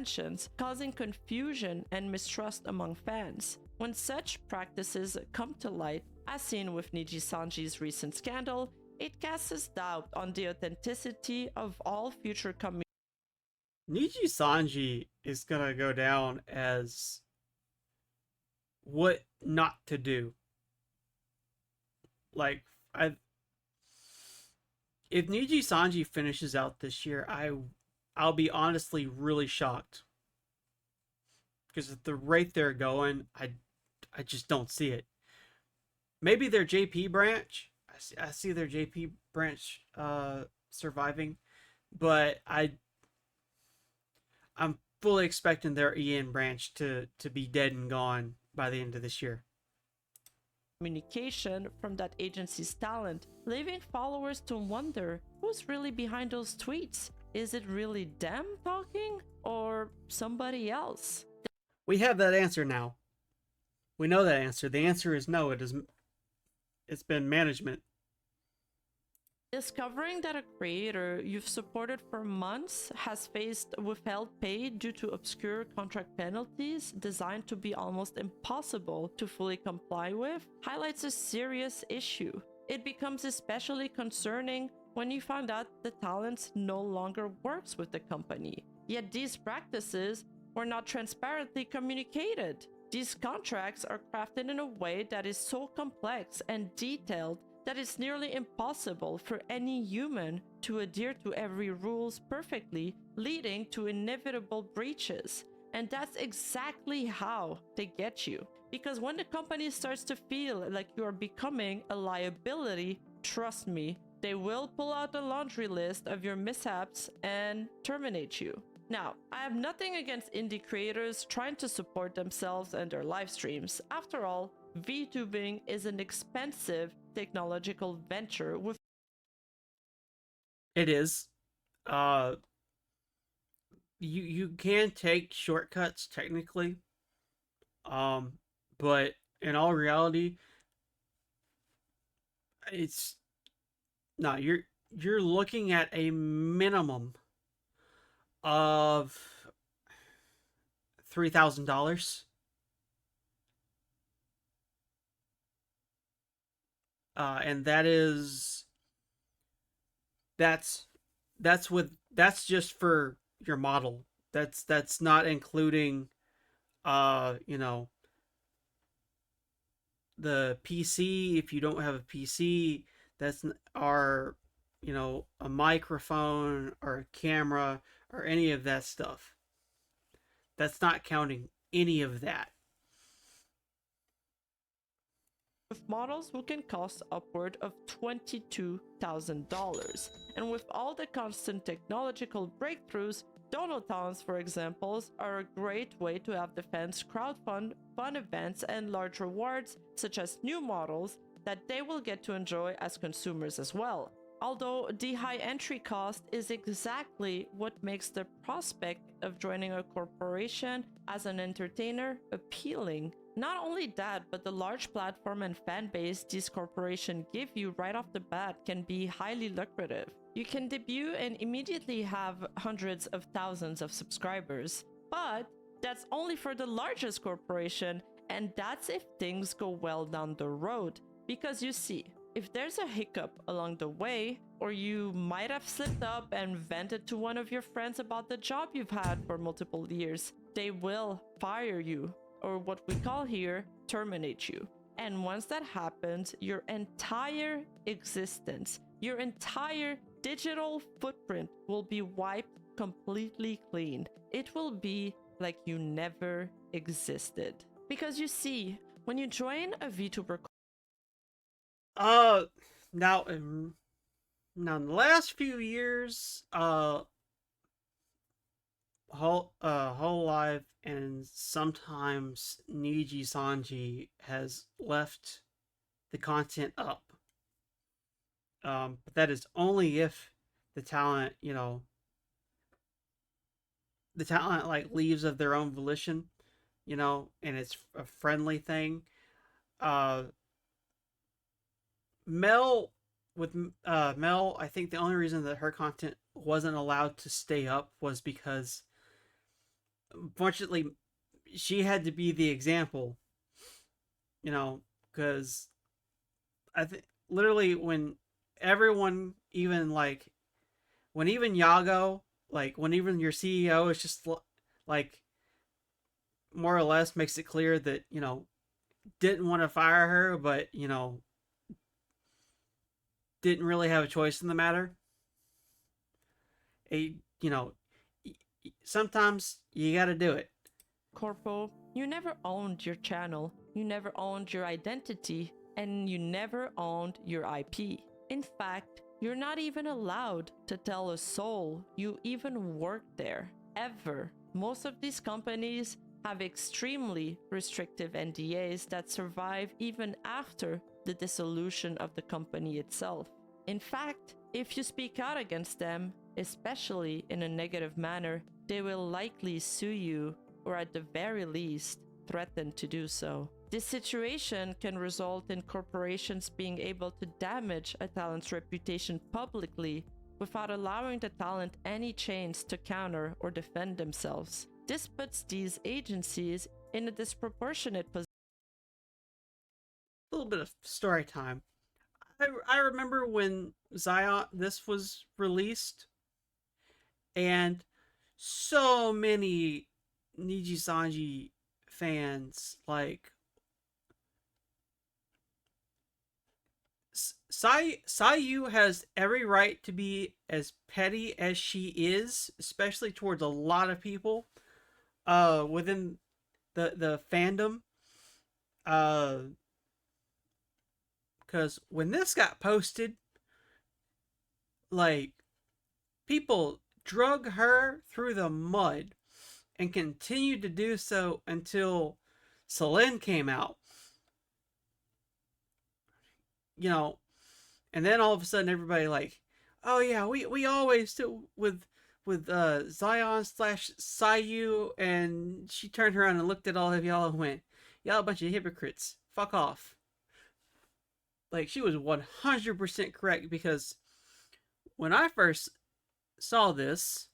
causing confusion and mistrust among fans. When such practices come to light, as seen with Niji Sanji's recent scandal, it casts doubt on the authenticity of all future communities. Niji Sanji is gonna go down as what not to do. Like, if Niji Sanji finishes out this year, I'll be honestly really shocked. Because at the rate they're going, I just don't see it. Maybe their JP branch. I see their JP branch surviving, but I'm fully expecting their EN branch to be dead and gone by the end of this year. Communication from that agency's talent, leaving followers to wonder who's really behind those tweets. Is it really them talking or somebody else? We have that answer now. We know that answer. The answer is no. It's been management. Discovering that a creator you've supported for months has faced withheld pay due to obscure contract penalties designed to be almost impossible to fully comply with highlights a serious issue. It becomes especially concerning when you find out the talent no longer works with the company. Yet these practices were not transparently communicated. These contracts are crafted in a way that is so complex and detailed that it's nearly impossible for any human to adhere to every rules perfectly, leading to inevitable breaches. And that's exactly how they get you. Because when the company starts to feel like you are becoming a liability, trust me, they will pull out a laundry list of your mishaps and terminate you. Now, I have nothing against indie creators trying to support themselves and their live streams. After all, VTubing is an expensive technological venture with It is. You can take shortcuts technically. But in all reality, it's no, you're looking at a minimum of $3,000. And that's just for your model. That's not including you know, the PC. If you don't have a PC, that's our, you know, a microphone or a camera or any of that stuff. That's not counting any of that. with models who can cost upward of $22,000. And with all the constant technological breakthroughs, Donatons, for example, are a great way to have the fans crowdfund fun events and large rewards, such as new models, that they will get to enjoy as consumers as well. Although the high entry cost is exactly what makes the prospect of joining a corporation as an entertainer appealing. Not only that, but the large platform and fan base these corporations give you right off the bat can be highly lucrative. You can debut and immediately have hundreds of thousands of subscribers. But that's only for the largest corporation, and that's if things go well down the road. Because you see, if there's a hiccup along the way, or you might have slipped up and vented to one of your friends about the job you've had for multiple years, they will fire you, or what we call here, terminate you. And once that happens, your entire existence, your entire digital footprint will be wiped completely clean. It will be like you never existed. Because you see, when you join a VTuber now in the last few years, Whole Live and sometimes Niji Sanji has left the content up. But that is only if the talent, like leaves of their own volition, and it's a friendly thing. Mel Mel, I think the only reason that her content wasn't allowed to stay up was because, unfortunately, she had to be the example. Because I think literally when everyone, even when even Yago, when even your CEO is just like more or less makes it clear that didn't want to fire her, but didn't really have a choice in the matter. Sometimes you got to do it. Corpo, you never owned your channel, you never owned your identity, and you never owned your IP. In fact, you're not even allowed to tell a soul you even worked there, ever. Most of these companies have extremely restrictive NDAs that survive even after the dissolution of the company itself. In fact, if you speak out against them, especially in a negative manner, they will likely sue you, or at the very least, threaten to do so. This situation can result in corporations being able to damage a talent's reputation publicly without allowing the talent any chance to counter or defend themselves. This puts these agencies in a disproportionate position. A little bit of story time. I remember when this was released, and so many Niji Sanji fans, Sayu has every right to be as petty as she is, especially towards a lot of people within the fandom. Because when this got posted, people drug her through the mud and continued to do so until Selene came out. And then all of a sudden everybody oh yeah, we always do with Zion / Sayu, and she turned around and looked at all of y'all and went, y'all a bunch of hypocrites. Fuck off. She was 100% correct, because when I first saw this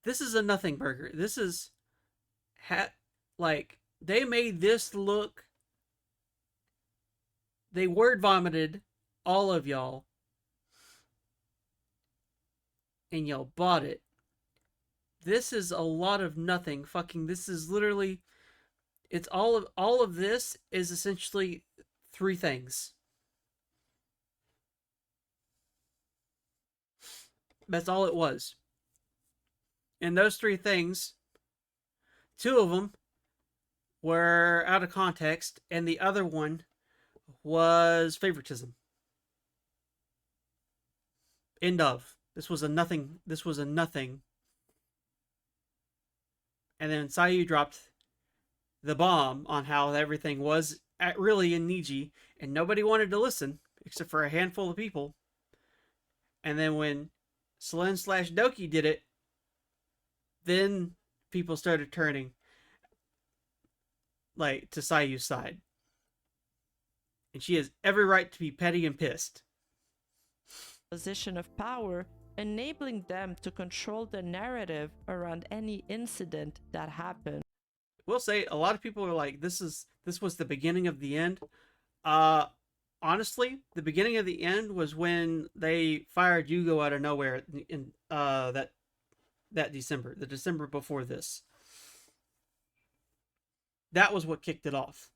is a nothing burger. This is they made this look, they word vomited all of y'all, and y'all bought it. This is a lot of nothing. This is literally, it's all of this is essentially 3 things. That's all it was. And those 3 things, 2 of them were out of context, and the other one was favoritism. End of. This was a nothing. This was a nothing. And then Sayu dropped the bomb on how everything was really in Niji, and nobody wanted to listen except for a handful of people. And then when Selene slash Doki did it, then people started turning like to Sayu's side. And she has every right to be petty and pissed. Position of power, enabling them to control the narrative around any incident that happened. We'll say a lot of people are like, this was the beginning of the end. Honestly, the beginning of the end was when they fired Yugo out of nowhere in that December, the December before this. That was what kicked it off.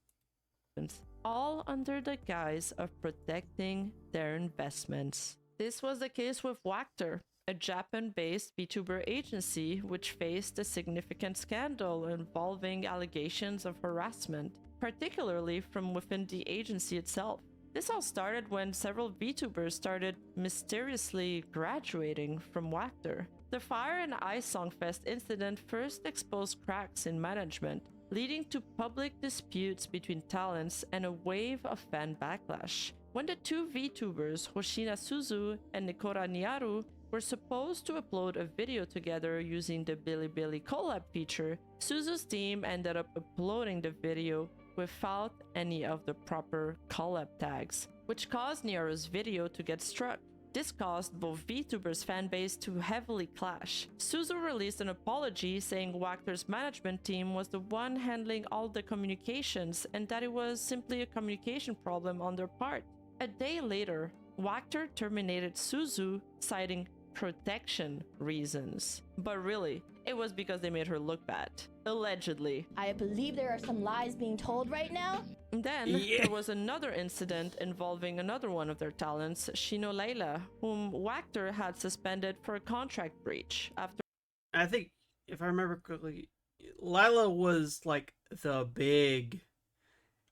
All under the guise of protecting their investments. This was the case with Vtuber, a Japan-based VTuber agency which faced a significant scandal involving allegations of harassment, particularly from within the agency itself. This all started when several VTubers started mysteriously graduating from Vtuber. The Fire and Ice Song Fest incident first exposed cracks in management, leading to public disputes between talents and a wave of fan backlash. When the two VTubers, Hoshina Suzu and Nikora Niaru, were supposed to upload a video together using the Bilibili collab feature, Suzu's team ended up uploading the video without any of the proper collab tags, which caused Niaru's video to get struck. This caused both VTubers' fanbase to heavily clash. Suzu released an apology saying Vtuber's management team was the one handling all the communications and that it was simply a communication problem on their part. A day later, Vtuber terminated Suzu, citing protection reasons. But really, it was because they made her look bad. Allegedly. I believe there are some lies being told right now. And then there was another incident involving another one of their talents, Shino Layla, whom Vtuber had suspended for a contract breach after. I think, if I remember correctly, Lila was like the big.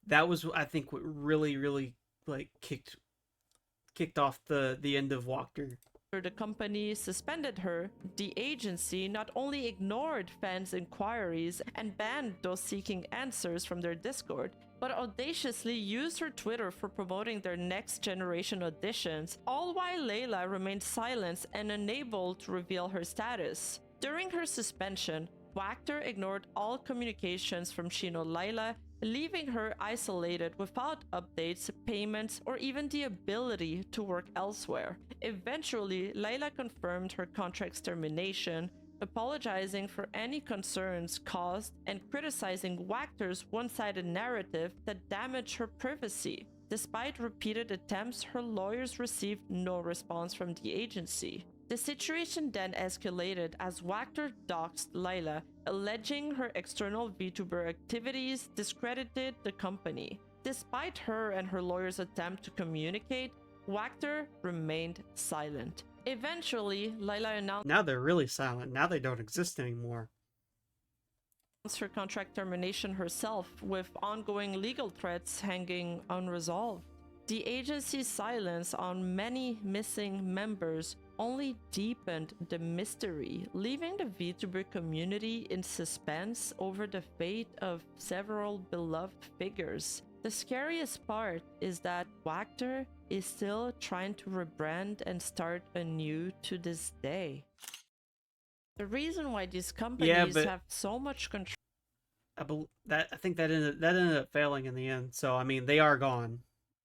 That was, I think, what really like kicked off the end of Vtuber. The company suspended her, the agency not only ignored fans' inquiries and banned those seeking answers from their Discord, but audaciously used her Twitter for promoting their next generation auditions, all while Layla remained silent and unable to reveal her status. During her suspension, Vtuber ignored all communications from Shino Layla, leaving her isolated without updates, payments, or even the ability to work elsewhere. Eventually, Layla confirmed her contract's termination, apologizing for any concerns caused and criticizing Vtuber's one-sided narrative that damaged her privacy. Despite repeated attempts, her lawyers received no response from the agency. The situation then escalated as Vtuber doxed Layla, alleging her external VTuber activities discredited the company. Despite her and her lawyers' attempt to communicate, Vtuber remained silent. Eventually, Layla announced Now they're really silent. Now they don't exist anymore. her contract termination herself, with ongoing legal threats hanging unresolved. The agency's silence on many missing members only deepened the mystery, leaving the VTuber community in suspense over the fate of several beloved figures. The scariest part is that Vtuber is still trying to rebrand and start anew to this day. The reason why these companies have so much control I think that ended up failing in the end. So I mean, they are gone,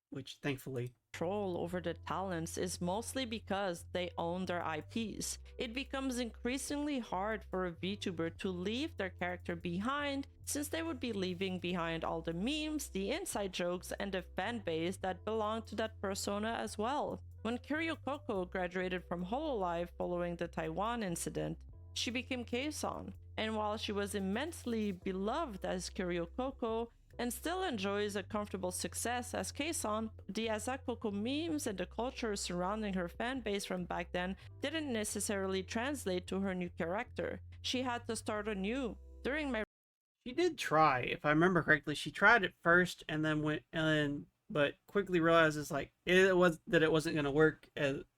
which thankfully. Control over the talents is mostly because they own their IPs. It becomes increasingly hard for a VTuber to leave their character behind, since they would be leaving behind all the memes, the inside jokes, and the fan base that belong to that persona as well. When Kiryu Coco graduated from Hololive following the Taiwan incident, she became Kei-san, and while she was immensely beloved as Kiryu Coco, and still enjoys a comfortable success as Kei-san, the Azakoko memes and the culture surrounding her fanbase from back then didn't necessarily translate to her new character. She had to start anew. She did try, if I remember correctly. She tried it first and then but quickly realizes it wasn't going to work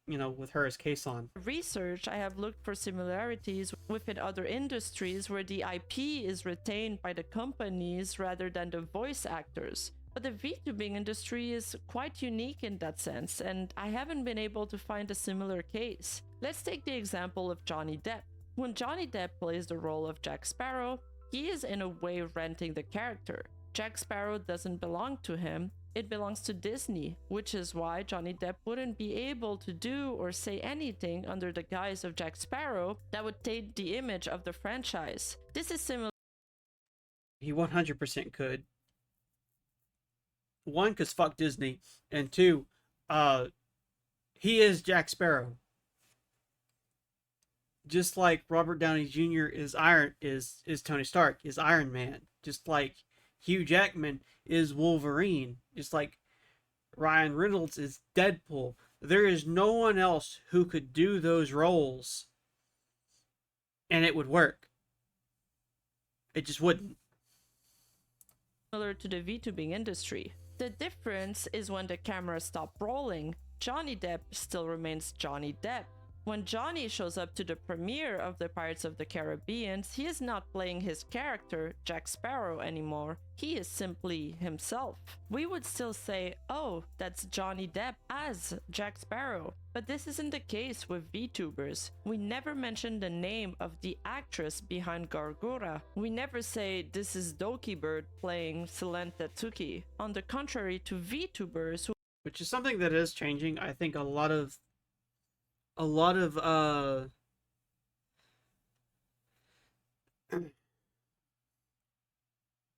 with her as Kason. Research, I have looked for similarities within other industries where the IP is retained by the companies rather than the voice actors. But the VTubing industry is quite unique in that sense, and I haven't been able to find a similar case. Let's take the example of Johnny Depp. When Johnny Depp plays the role of Jack Sparrow, he is in a way renting the character. Jack Sparrow doesn't belong to him, it belongs to Disney, which is why Johnny Depp wouldn't be able to do or say anything under the guise of Jack Sparrow that would taint the image of the franchise. This is similar. He 100% could. One, because fuck Disney, and two, he is Jack Sparrow. Just like Robert Downey Jr. is Tony Stark, is Iron Man. Just like Hugh Jackman is Wolverine. Just like Ryan Reynolds is Deadpool. There is no one else who could do those roles and it would work. It just wouldn't. Similar to the VTubing industry. The difference is when the cameras stop rolling, Johnny Depp still remains Johnny Depp. When Johnny shows up to the premiere of the Pirates of the Caribbean, he is not playing his character, Jack Sparrow, anymore. He is simply himself. We would still say, oh, that's Johnny Depp as Jack Sparrow. But this isn't the case with VTubers. We never mention the name of the actress behind Gargura. We never say this is Doki Bird playing Silent Tatsuki. On the contrary to VTubers who, which is something that is changing. I think a lot of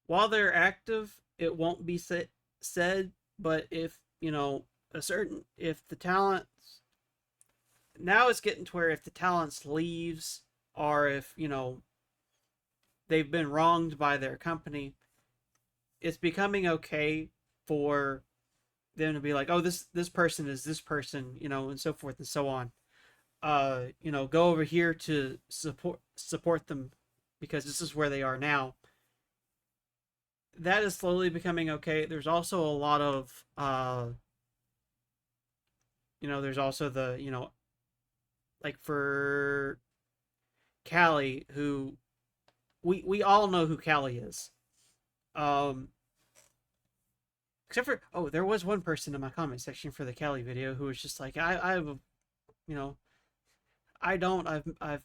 while they're active, it won't be said, but if, if the talent, now it's getting to where if the talent leaves, or if, they've been wronged by their company, it's becoming okay for them to be like, oh, this person is this person, and so forth and so on. Go over here to support them because this is where they are now. That is slowly becoming okay. There's also a lot of there's also the, like for Callie, who we all know who Callie is. Except for, there was one person in my comment section for the Callie video who was just like, I have a, I've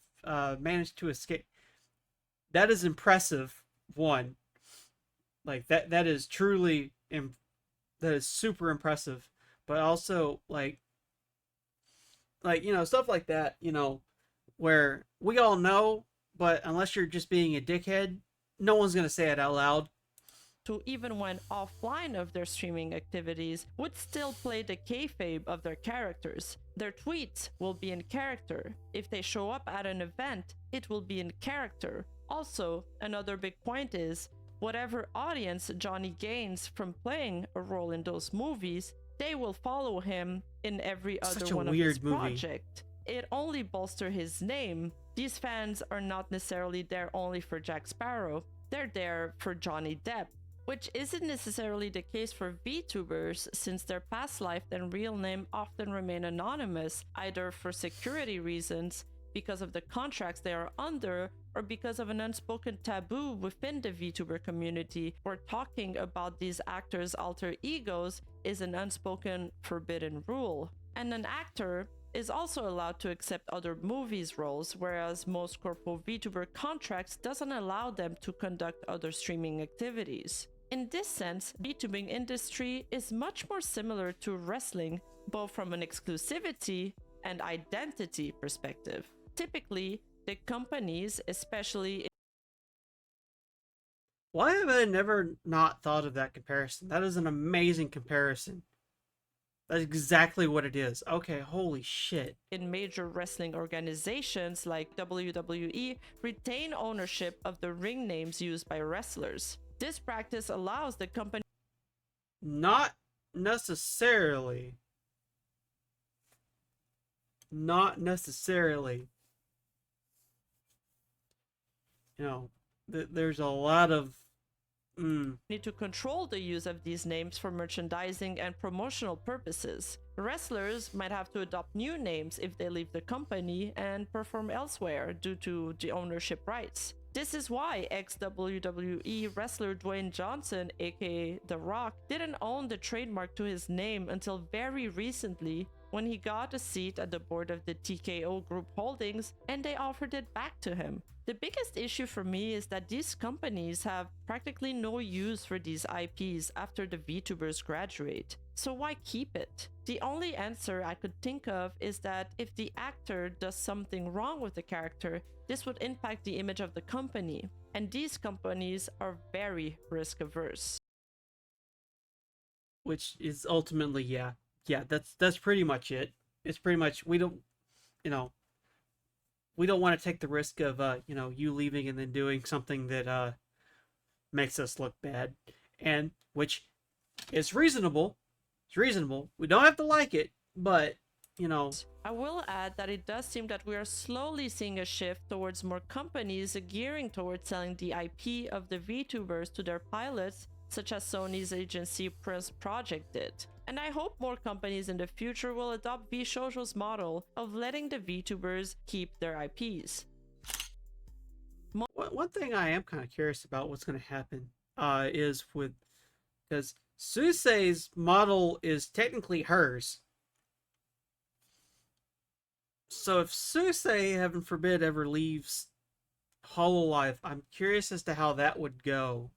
managed to escape. That is impressive. One, like that is truly, that is super impressive. But also like stuff like that, where we all know, but unless you're just being a dickhead, no one's gonna say it out loud. who even when offline of their streaming activities would still play the kayfabe of their characters. Their tweets will be in character. If they show up at an event, it will be in character. Also, another big point is, whatever audience Johnny gains from playing a role in those movies, they will follow him in every other one of his projects. It only bolsters his name. These fans are not necessarily there only for Jack Sparrow, they're there for Johnny Depp. Which isn't necessarily the case for VTubers, since their past life and real name often remain anonymous, either for security reasons, because of the contracts they are under, or because of an unspoken taboo within the VTuber community, where talking about these actors' alter egos is an unspoken forbidden rule. And an actor is also allowed to accept other movies' roles, whereas most corpo VTuber contracts doesn't allow them to conduct other streaming activities. In this sense, VTubing industry is much more similar to wrestling, both from an exclusivity and identity perspective. Typically, the companies, especially... Why have I never not thought of that comparison? That is an amazing comparison. That's exactly what it is. Okay, holy shit. In major wrestling organizations like WWE, retain ownership of the ring names used by wrestlers. This practice allows the company... Not necessarily. Not necessarily. There's a lot of Need to control the use of these names for merchandising and promotional purposes. Wrestlers might have to adopt new names if they leave the company and perform elsewhere due to the ownership rights. This is why ex-WWE wrestler Dwayne Johnson, aka The Rock, didn't own the trademark to his name until very recently when he got a seat at the board of the TKO Group Holdings and they offered it back to him. The biggest issue for me is that these companies have practically no use for these IPs after the Vtubers graduate. So why keep it? The only answer I could think of is that if the actor does something wrong with the character, this would impact the image of the company. And these companies are very risk averse. Which is ultimately, yeah, that's pretty much it. It's pretty much we don't want to take the risk of you leaving and then doing something that makes us look bad, and which is reasonable. It's reasonable. We don't have to like it, but I will add that it does seem that we are slowly seeing a shift towards more companies gearing towards selling the IP of the VTubers to their pilots, such as Sony's agency Prince Project did. And I hope more companies in the future will adopt VShojo's model of letting the VTubers keep their IPs. One thing I am kind of curious about what's going to happen is because Susei's model is technically hers. So if Susei, heaven forbid, ever leaves Hololive, I'm curious as to how that would go.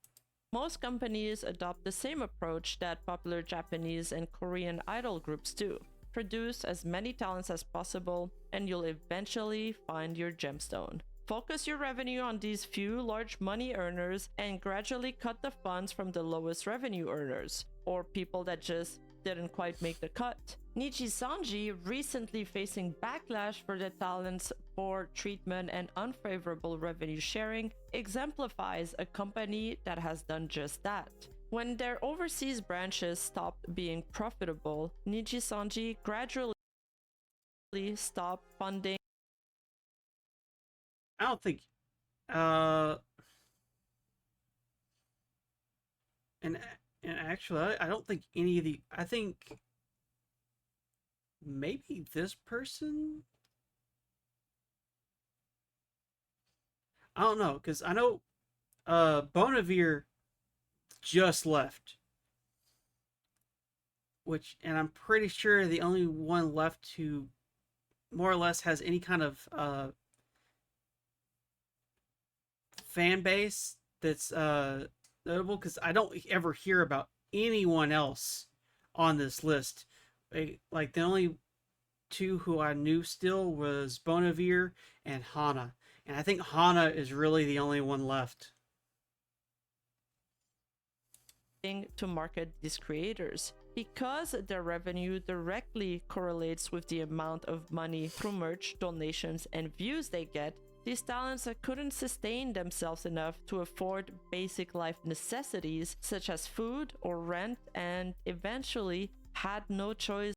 Most companies adopt the same approach that popular Japanese and Korean idol groups do. Produce as many talents as possible, and you'll eventually find your gemstone. Focus your revenue on these few large money earners and gradually cut the funds from the lowest revenue earners, or people that just didn't quite make the cut. Niji Sanji, recently facing backlash for the talent's poor treatment and unfavorable revenue sharing, exemplifies a company that has done just that. When their overseas branches stopped being profitable, Niji Sanji gradually stopped funding. I don't think and actually I don't think any of the I think maybe this person, I don't know, because I know Bonavir just left, and I'm pretty sure the only one left who more or less has any kind of fan base that's notable, because I don't ever hear about anyone else on this list. Like the only two who I knew still was Bonavir and Hana, and I think Hana is really the only one left to market these creators. Because their revenue directly correlates with the amount of money through merch, donations, and views they get, these talents couldn't sustain themselves enough to afford basic life necessities such as food or rent, and eventually had no choice.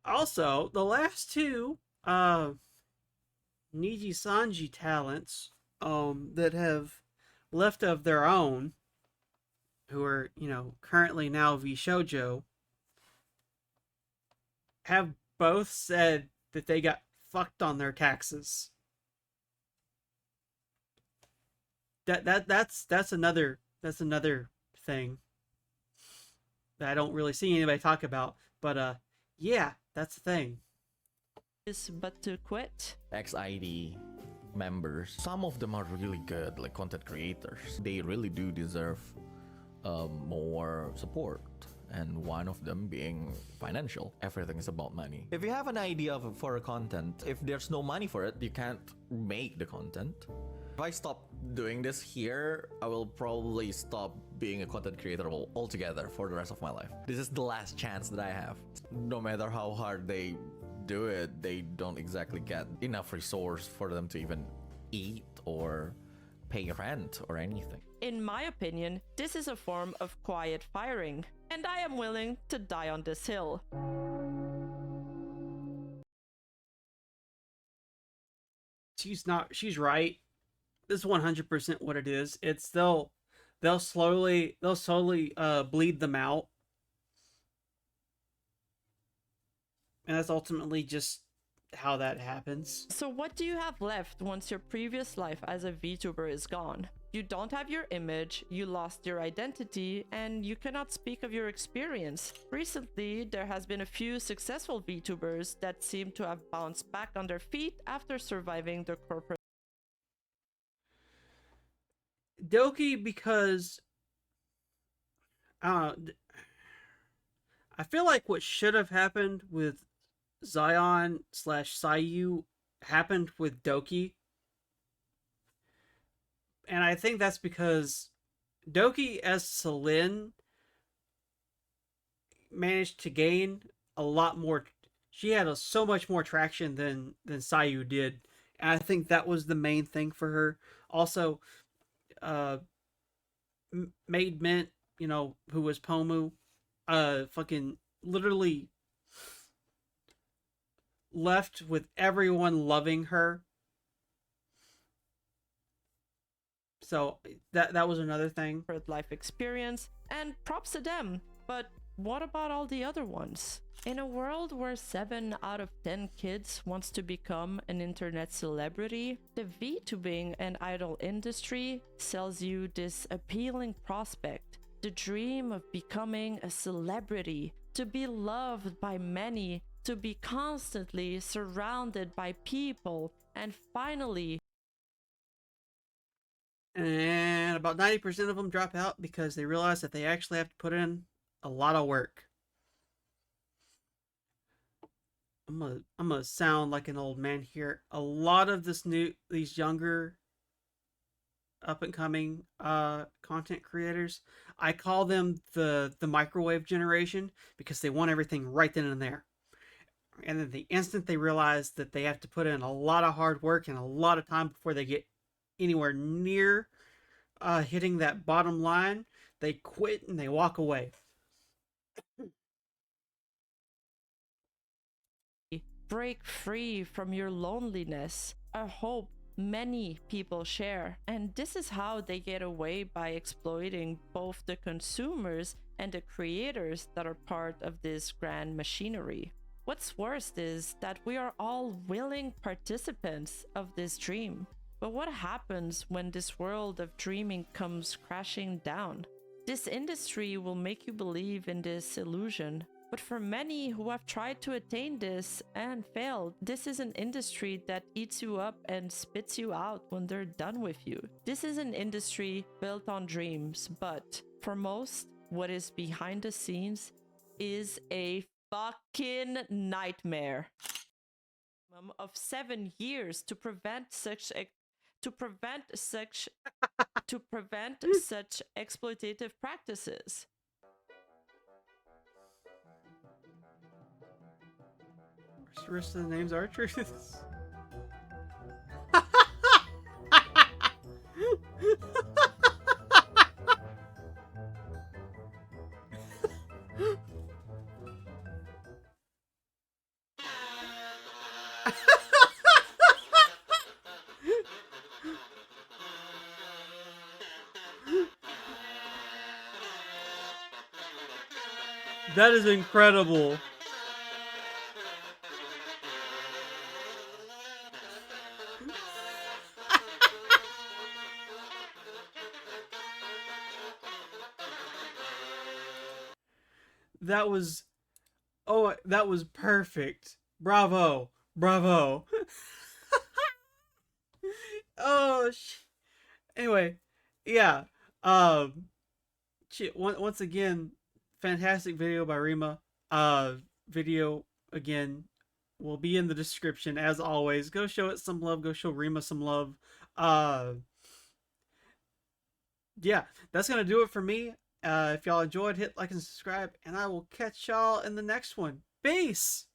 Also, the last two Niji Sanji talents that have left of their own, who are, currently now VShojo, have both said that they got fucked on their taxes. That's another thing that I don't really see anybody talk about, but yeah, that's the thing. But to quit. XID members, some of them are really good, like content creators. They really do deserve more support, and one of them being financial. Everything is about money. If you have an idea for a content, if there's no money for it, you can't make the content. If I stop doing this here, I will probably stop being a content creator altogether for the rest of my life. This is the last chance that I have. No matter how hard they do it, they don't exactly get enough resource for them to even eat or pay rent or anything. In my opinion, this is a form of quiet firing, and I am willing to die on this hill. She's right. This is 100% what it is. It's still they'll slowly bleed them out, and that's ultimately just how that happens. So what do you have left once your previous life as a VTuber is gone? You don't have your image, you lost your identity, and you cannot speak of your experience. Recently, there has been a few successful VTubers that seem to have bounced back on their feet after surviving the corporate Doki, because I don't know, I feel like what should have happened with Zion slash Sayu happened with Doki. And I think that's because Doki as Celine managed to gain a lot more. She had so much more traction than Sayu did. And I think that was the main thing for her. Also, uh, Maid Mint, who was Pomu, fucking literally left with everyone loving her. So that was another thing. life experience, and props to them. But what about all the other ones? In a world where 7 out of 10 kids wants to become an internet celebrity, the VTubing and idol industry sells you this appealing prospect, the dream of becoming a celebrity, to be loved by many, to be constantly surrounded by people, and finally... And about 90% of them drop out because they realize that they actually have to put in a lot of work. I'm gonna sound like an old man here. A lot of these younger up and coming content creators, I call them the microwave generation, because they want everything right then and there. And then the instant they realize that they have to put in a lot of hard work and a lot of time before they get anywhere near hitting that bottom line, they quit and they walk away. Break free from your loneliness, a hope many people share. And this is how they get away by exploiting both the consumers and the creators that are part of this grand machinery. What's worst is that we are all willing participants of this dream. But what happens when this world of dreaming comes crashing down? This industry will make you believe in this illusion. But for many who have tried to attain this and failed, this is an industry that eats you up and spits you out when they're done with you. This is an industry built on dreams, but for most, what is behind the scenes is a fucking nightmare. Of 7 years to prevent such exploitative practices. The rest of the names are truths. That is incredible. That was perfect. Bravo. Bravo. Anyway, yeah. Once again, fantastic video by Rima. Video again will be in the description as always. Go show it some love. Go show Rima some love. Yeah, that's gonna do it for me. If y'all enjoyed, hit like and subscribe, and I will catch y'all in the next one. Peace!